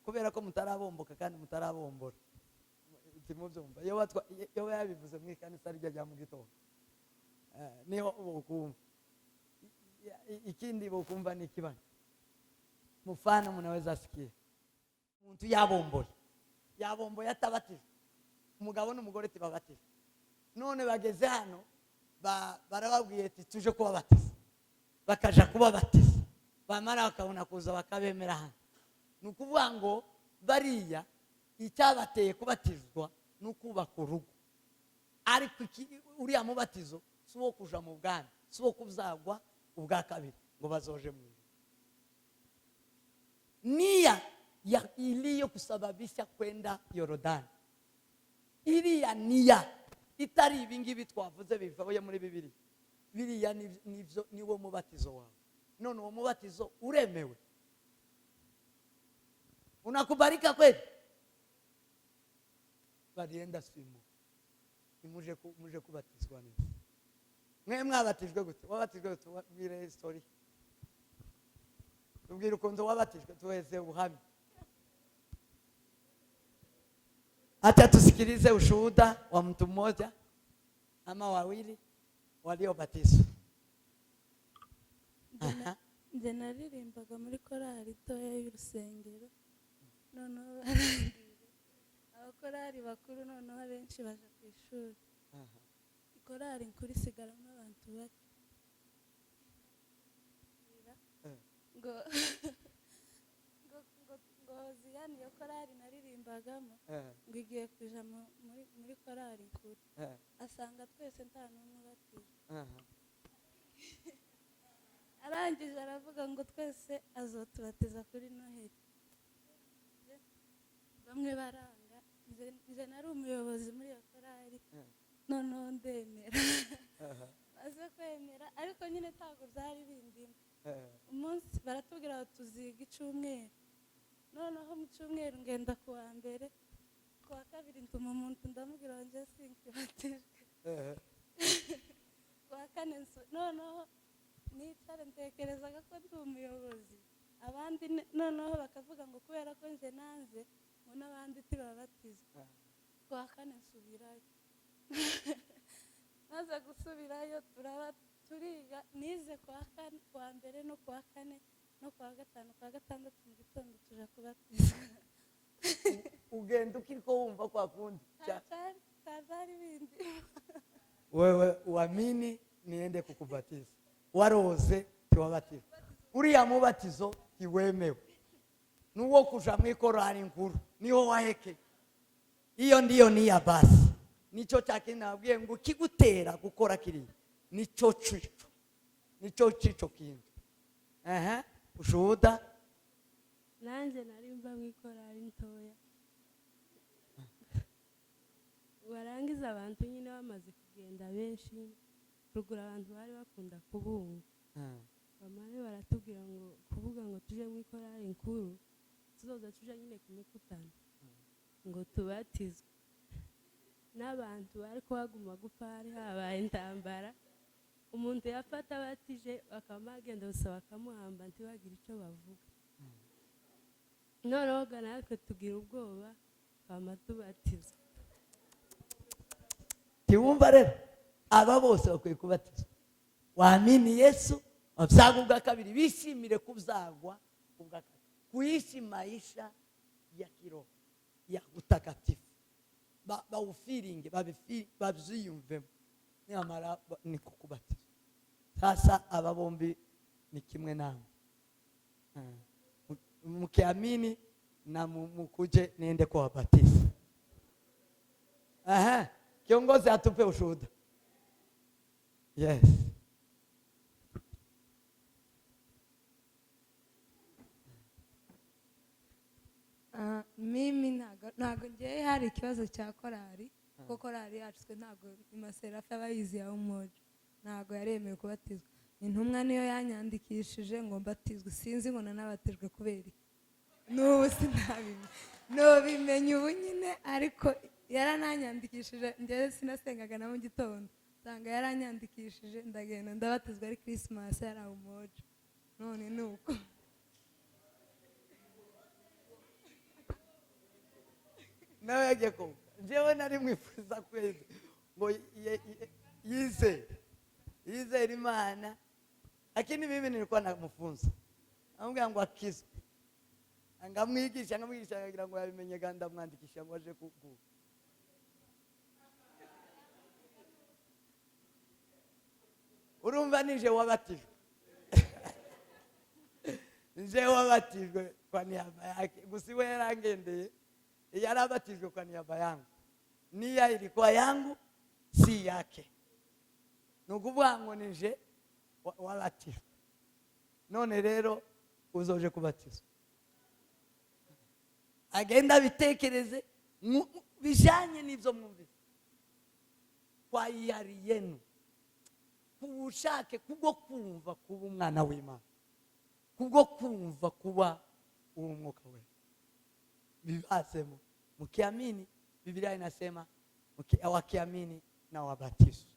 Speaker 1: Kubera ko mutarabomboka kandi mutarabombora, timubyumva. Iyo yabivuze mu ikanisa rya mu gitondo niho ubukumva. Ikindi bukumva ni kibana mfano mnaweza sikia umuntu yabomboye atabatije, umugabo n'umugore tibabatije, none bageze hano barababwiye ati tuje kubabatiza, bakaja kubabatiza, bamara bakabona kuza bakabemera hano. Ni ukuvuga ngo bariya icyabateye kubatizwa ni ukubaka urugo, ariko uriya mubatizo si uwo kuja mu bwami, si uwo kuzagwa ubwa kabiri ngo bazoje mu nia iliyo kusababisha kwenda Yordani. Iliya nia itari ibingibi twavuze bivaye muri Bibiliya. Biriya niwo mubatizo wawe. None uwo mubatizo uremewe, unakubalika kweli? Barienda swimo, muje kubatizwa neza. Mwe mwabatijwe gute? Wabatijwe gute? Wabwire story. Tubwire ukuntu wabatijwe tuweze ubuhamya. Acha tusikilize ushuhuda wa mtu mmoja ama wawili waliobatizwa.
Speaker 12: Nje naririmbaga muri korali toya y'urusengero, noneho abakorali bakuru noneho abenshi baje ku ishuri. Korali nkuri sigaramo abantu bake, ngo ziyani yo korali naririmbagamo ngo igiye kuja muri korali nkuru, asanga twese nta n'umwe ubatije. Arangije aravuga ngo twese azotubatiza kuri Noheli. Bamwe baranga, nje nari umuyobozi muri iyo korali, noneho ndemera. Maze kwemera ariko nyine ntabwo byari bindimo, umunsi baratubwira ngo tuziga icyumweru, noneho mu cyumweru ngenda ku wa mbere, ku wa kabiri ntuma umuntu ndamubwira ngo njye sinkibatijwe, ku wa kane noneho nicare ntekerezaga ko ndi umuyobozi, abandi noneho bakavuga ngo kubera ko nje nanze ngo n'abandi tibabatizwa, ku wa kane nsubirayo maze gusubirayo turiga, nize ku wa mbere no ku wa kane no ku wa gatanu, ku wa gatandatu mu gitondo tuja kubatizwa.
Speaker 1: ugenda ukiriko wumva kwa kundi
Speaker 12: tazari bindi
Speaker 1: wewe uamini niende kukubatiza, waroze tiwabatiza. Uriya mubatizo tiwemewe, nuwo kuja mwikorari nkuru niho waheke. Iyo ndiyo niya basi, nico cyakindi nabwiye ngo kigutera gukora kiriya nico cico kintu. Ushuhuda
Speaker 13: nanje narimba mwikorari ntoya, warangiza abantu nyine bamaze kugenda benshi, rugura abantu bari bakunda kubunga, bamare baratubwira ngo kuvuga ngo tuje mwikorari nkuru, tuzoza tuje nyine ku mikutano ngo tubatizwe. N'abantu bariko baguma gupfa, hari habaye intambara, umuntu yafata abatije bakamagenda gusa bakamuhamba ntibagira icyo bavuga. Noneho natwe tugira ubwoba twama tubatizwa.
Speaker 1: Tiwumva rero aba bose bakwiye kubatizwa. Waamini Yesu, wabzagwa ubwa kabiri, bishimire kubzagwa ubwa kabiri, kuishi maisha ya kiroho ya utakatifu, bawufiringe babyiyumvemo, nyamara ni kukubatiza. Sasa aba bombi ni kimwe namwe, mkiamini na mukuje niende kuwabatiza. Kiongozi atupe ushuhuda. Yes.
Speaker 7: Mimi ntago ngiye hari ikibazo cya korari, kuko korari yacu twe ntago imaserafi abayizi ya Umuntu ntago yaremewe kubatizwa. Intumwa niyo yanyandikishije ngo mbatizwe, sinzi ngo nabatijwe kubera n'ubu sinabimenye ubu nyine, ariko yarananyandikishije. Njyewe sinasengaga na mu gitondo, nsanga yaranyandikishije, ndagenda ndabatizwa ari Christmas yari Umuntu. None nuko
Speaker 1: nawe yagiye ko njyewe nari mwifuza kwezi ngo yizere Imana, lakini mimi nilikuwa namufunza, amubwira ngo akizwe, ngamwigisha kugira ngo yabimenye, kandi amwandikisha ngo aje kuguha. Urumva nije wabatijwe nje wabatijwe kwa niaba yake, gusa we yarangendeye, yarabatijwe kwa niaba yangu, nia ilikuwa yangu si yake. Nukuvuga ngo nije wabatijwe, none rero uzoje kubatizwa. Agenda bitekereze bijanye n'ibyo mwumvise, kwa iyari yenu, kubushake kubwo kumva kuba umwana w'Imana, kubwo kumva kuba umwuka we bibasemo. Mkiamini, Biblia inasema wakiamini na wabatizwe,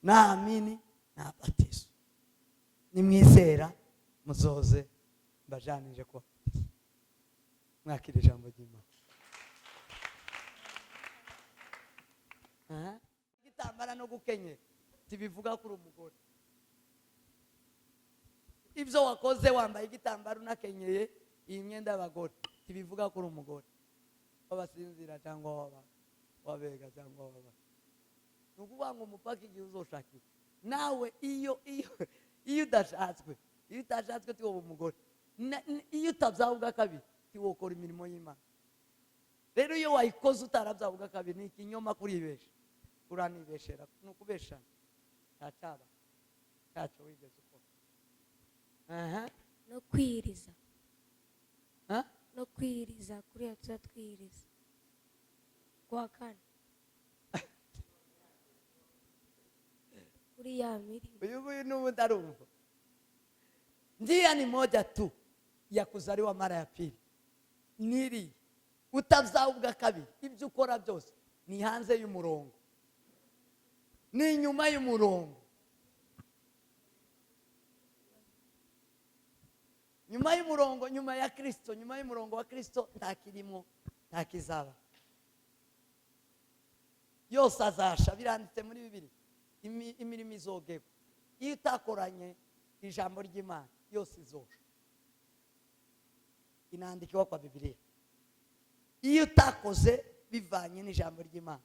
Speaker 1: naamini na wabatizwe. Nimwizera muzoze mbajanije ko mwakira ijambo ry'Imana. Gitambara no gukenyera tibivuga kuri umugore. Ibyo wakoze wambaye igitambaro unakenyeye iyi myenda y'abagore tibivuga kuri umugore wabasinzira cyangwa wabega cyangwa waba. Nukuvuga ngo mupaka igihe uzoshakira nawe, iyo udashatswe tiwo umugore, iyo utabyawe ubwa kabiri tiwokora imirimo y'Imana. Rero iyo wayikoze utarabyawe ubwa kabiri ni ikinyoma kuribesha, uranibeshera, nukubeshana cyacaba cyaco wigeze ukora.
Speaker 5: No kwiriza, no kwiriza, kuriya tuzatwiriza kwa kane kuri ya mirimo.
Speaker 1: Uyu n'ubu ndarumva njia ni moja tu ya kuzaliwa mara ya pili, niri utazaa ubwa kabiri. Ibyo ukora byose ni hanze y'umurongo, ni inyuma y'umurongo. Nyuma y'umurongo, nyuma ya Kristo, nyuma y'umurongo wa Kristo nta kirimo, nta kizaba. Yose azasha, biranditse muri Bibiliya. Imirimo izogegwa. Iyo utakoranye ijambo ry'Imana yose izosha. Inandikwa kwa Bibiliya. Iyo utakoze bivanye n'ijambo ry'Imana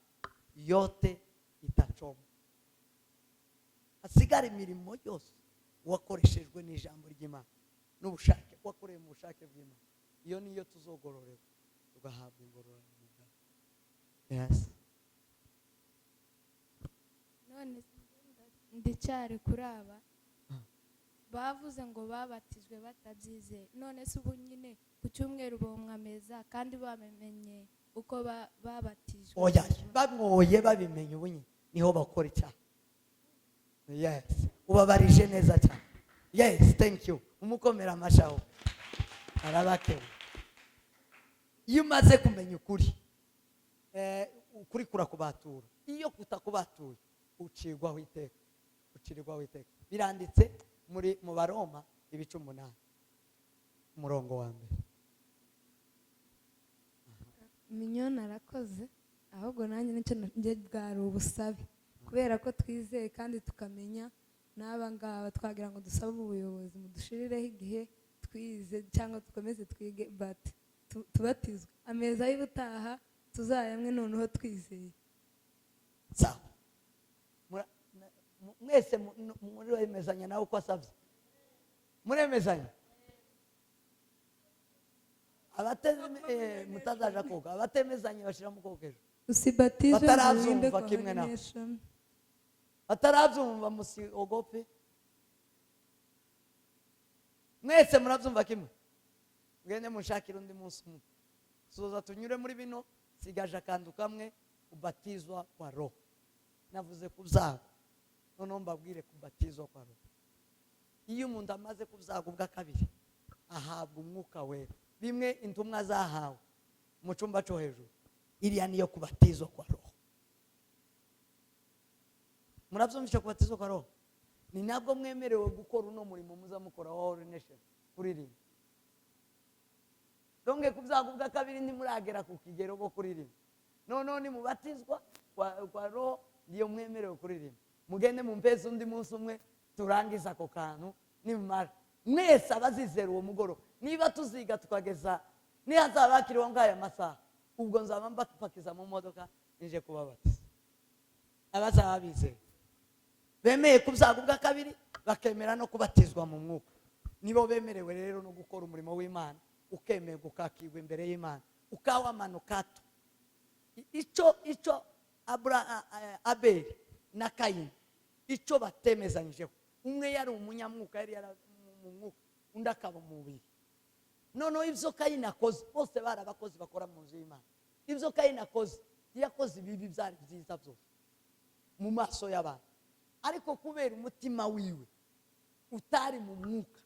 Speaker 1: yote itachoma. Hasigara imirimo yose wakoreshejwe n'ijambo ry'Imana n'ubushake wakoreye mu bushake bw'Imana. Iyo niyo tuzogororerwa tugahabwa ingororano. Yes.
Speaker 9: None ndicyari kuri aba bavuze ngo babatijwe batabyizeye. None se ubu nyine ku cyumweru bomwameza kandi bamenye uko babatijwe.
Speaker 1: Oya, bamwoye babimenye ubu nyine niho bakora icyaha. Yes, ubabarije neza cyane. Yes, thank you. Umukomera amashaho arabakewe. Iyo umaze kumenya ukuri, ukuri kurakubatura. Iyo kutakubatuye ucirwaho iteka, ucirirwaho iteka. Biranditse mu Baroma 8 umurongo wa mbere.
Speaker 7: Minyona arakoze, ahubwo nanjye nicyo ngiye bwari ubusabe, kubera ko twizeye kandi tukamenya n'aba ngaba twagira ngo dusabe ubuyobozi mudushirireho igihe twize cyangwa dukomeze twige, but tubatizwe ameza y'ubutaha tuzayamwe noneho twizeye.
Speaker 1: Sawa, mwese muremezanya nawe uko asabye, muremezanya. Mutazaja koga, abatemezanye bashira mu kogejo.
Speaker 7: Usibatizwe
Speaker 1: batarazumva kimwe nawe, batarazumva musiogope. Mwese murabyumva kimwe, mugende mushakira undi munsi umwe. Soza tunyure muri bino, sigaje akantu kamwe, ubatizwa kwa Roho. Navuze kuzaga, noneho mbabwire kubatizwa kwa Roho. Iyo umuntu amaze kuzaga ubwa kabiri ahabwa umwuka wera. Bimwe intumwa zahawe mu cyumba cyo hejuru, iriya niyo kubatizwa kwa Roho. Murabyumvisha kubatizwa kwa Roho? Ni nabwo mwemerewe gukora uno murimo muzamukora wa ordination kuririmba. Donge kuzaga ubwa kabiri ntimuragera ku kigero bwo kuririmba. None ni mubatizwa kwa Roho niyo mwemerewe kuririmba. Mugende mumpeze undi munsi umwe turangiza ako kantu nimara. Mwese abazizera uwo mugoro, niba tuziga tukageza nihazabakiriho ngaya masaha, ubwo nzaba mbapakiza mu modoka nije kubabatiza. Abazaba bizeye bemeye kuzaga ubwa kabiri bakemera no kubatizwa mu mwuka, nibo bemerewe rero no gukora umurimo w'Imana, ukemeye gukakirwa imbere y'Imana, ukawamanukato. Ico Abeli na Kayini ico batemezanyijeho, umwe yari umunyamwuka, yari mu mwuka, undi akaba mu mubiri. Noneho ibyo Kayini akoze, bose bari abakozi bakora mu nzu y'Imana. Ibyo Kayini akoze, yakoze ibibi byari byiza byose mu maso y'abantu, ariko kubera umutima wiwe utari mu mwuka,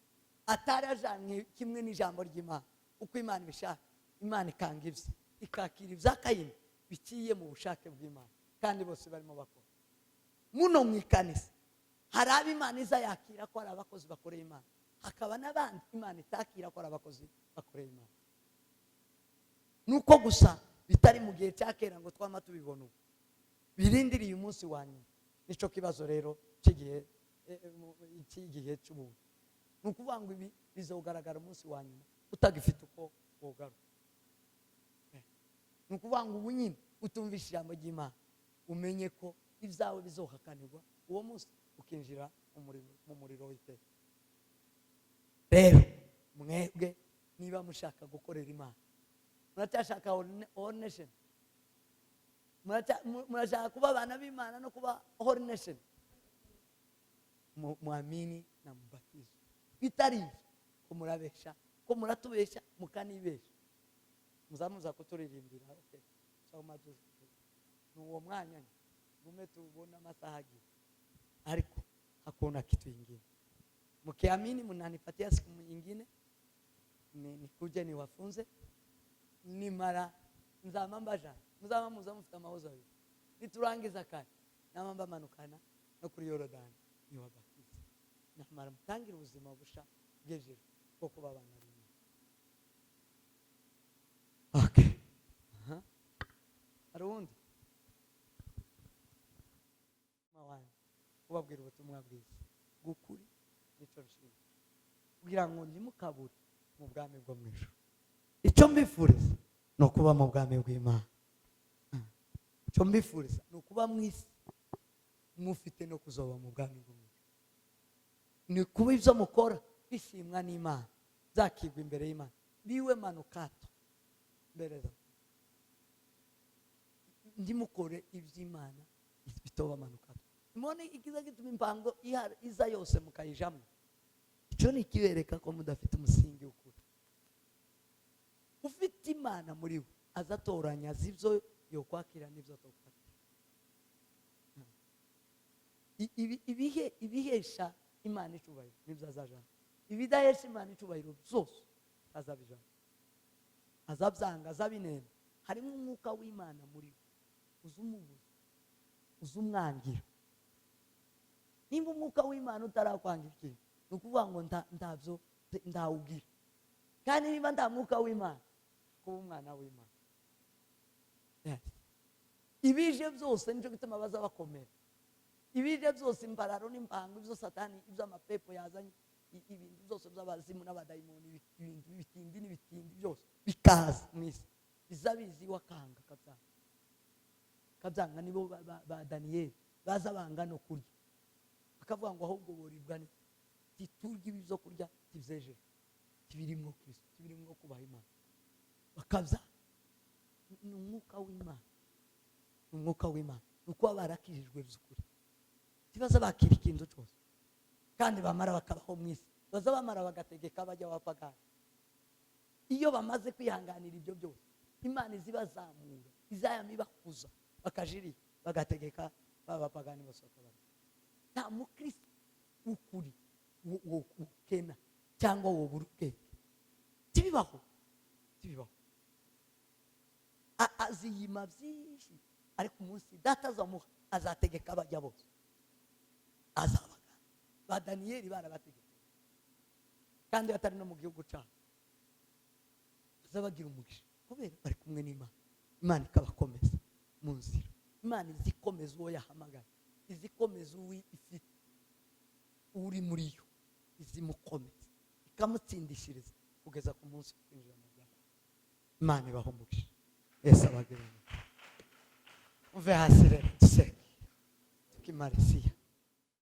Speaker 1: atari ajanye kimwe n'ijambo ry'Imana uko Imana ibishaka, Imana ikanga ibye, ikakira ibya Kayini biciye mu bushake bw'Imana, kandi bose barimo bakora. Muno mwikanisa hari abo Imana iza yakira ko ari abakozi bakoreye Imana, hakaba n'abandi Imana itakira ko ari abakozi bakoreye Imana. Nuko gusa bitari mu gihe cya kera ngo twama tubibona ubu, birindiriye umunsi wa nyuma. Nico kibazo rero cy'igihe cy'ubu. Nukuvuga ngo ibi bizogaragara umunsi wa nyuma utagifite uko wogaruka. Nukuvuga ngo ubu nyine utumvisha ijambo ry'Imana, umenye ko ibyawe bizohakanirwa uwo munsi, ukinjira mu muriro w'iteka. Rero mwebwe niba mushaka gukorera Imana, muracyashaka ordination, murashaka kuba abana b'Imana no kuba ordination, muamini na mubatizo. Bitari ko murabesha, ko muratubesha mukanibesha, muzamuza kuturirimbira. Okay, so majuzi nuwo mwanya gume tubona amasaha agiye, ariko hakuna kitu ingine mkiamini mnanipatia siku nyingine nikuje niwafunze nimara nzamambaja muzaba muza mufite amahozo abiri niturangiza kare namamba manukana no kuri Yorodani niwabatiza namara mutangira ubuzima busha bw'ejuru bwo kuba abana b'Imana. Okay. Hari uwundi mawani ubabwira ubutumwa bwiza gukuri nico nshinga kugira ngo ntimukabure mu bwami bwo mu ijuru. Icyo mbifuriza ni ukuba mu bwami bw'Imana. Icyo mbifuriza ni ukuba mu isi mufite no kuzoba mu bwami bwo mu ijuru. Ni kuba ibyo mukora bishimwa n'Imana, zakigwa imbere y'Imana, biwe manukato mbere za ndimukore iby'Imana bitoba manukato. Imone ikiza gituma impango iza yose mukayijamo. Icyo ni kibereka ko mudafite umusingi w'ukuri. Ufite Imana muri we azatoranya zibyo yo kwakira n'ibyo tokwakira. Ibihesha Imana icubahiro nibyo azajana. Ibidahesha Imana icubahiro byose azabijana. Azabyanga azabinena. Harimo umwuka w'Imana muri we uzumubuza uzumwangira. Nimba umwuka w'Imana utarakwangira ikintu ni ukuvuga ngo ndabyo ndawugira. Kandi niba nta mwuka w'Imana kuba umwana w'Imana. Ibije byose nicyo gituma baza bakomera. Ibije byose impararo n'impango ibyo satani ibyo amapepo yazanye ibintu byose by'abazimu n'abadayimoni ibintu n'ibitindi byose bikaza mu isi bizabizi wakanga kabyanga nibo ba Daniyeli baza banga no kurya bakavuga ngo ahubwo boribwa ni titurya ibi byo kurya tibyeje tibirimo Kristo tibirimo kubaha Imana bakabya ni umwuka w'Imana umwuka w'Imana nuko barakijijwe by'ukuri tibaza bakira ikintu cyose kandi bamara bakabaho mu isi baza bamara bagategeka bajya wapagana. Iyo bamaze kwihanganira ibyo byose Imana izibazamura izayamibakuza bakajiri bagategeka babapagani bose bakabana. Nta mukristo ukuri ukena cyangwa wo burubwenge tibibaho aziyima byinshi ariko umunsi data azamuha azategeka bajya bose azabaga ba Daniyeli barabategeka kandi batari no mu gihugu cyabo azabagira umugisha kubera bari kumwe n'Imana. Imana ikabakomeza mu nzira. Imana izikomeza uwo yahamagara izikomeza uwi ifite uri muri yo izimukomeza ikamutsindishiriza kugeza ku munsi wo kwinjira mu bwami. Imana ibaho umugisha. Yesu abagirire. Uve hasi rero dusenge tukimarisiya.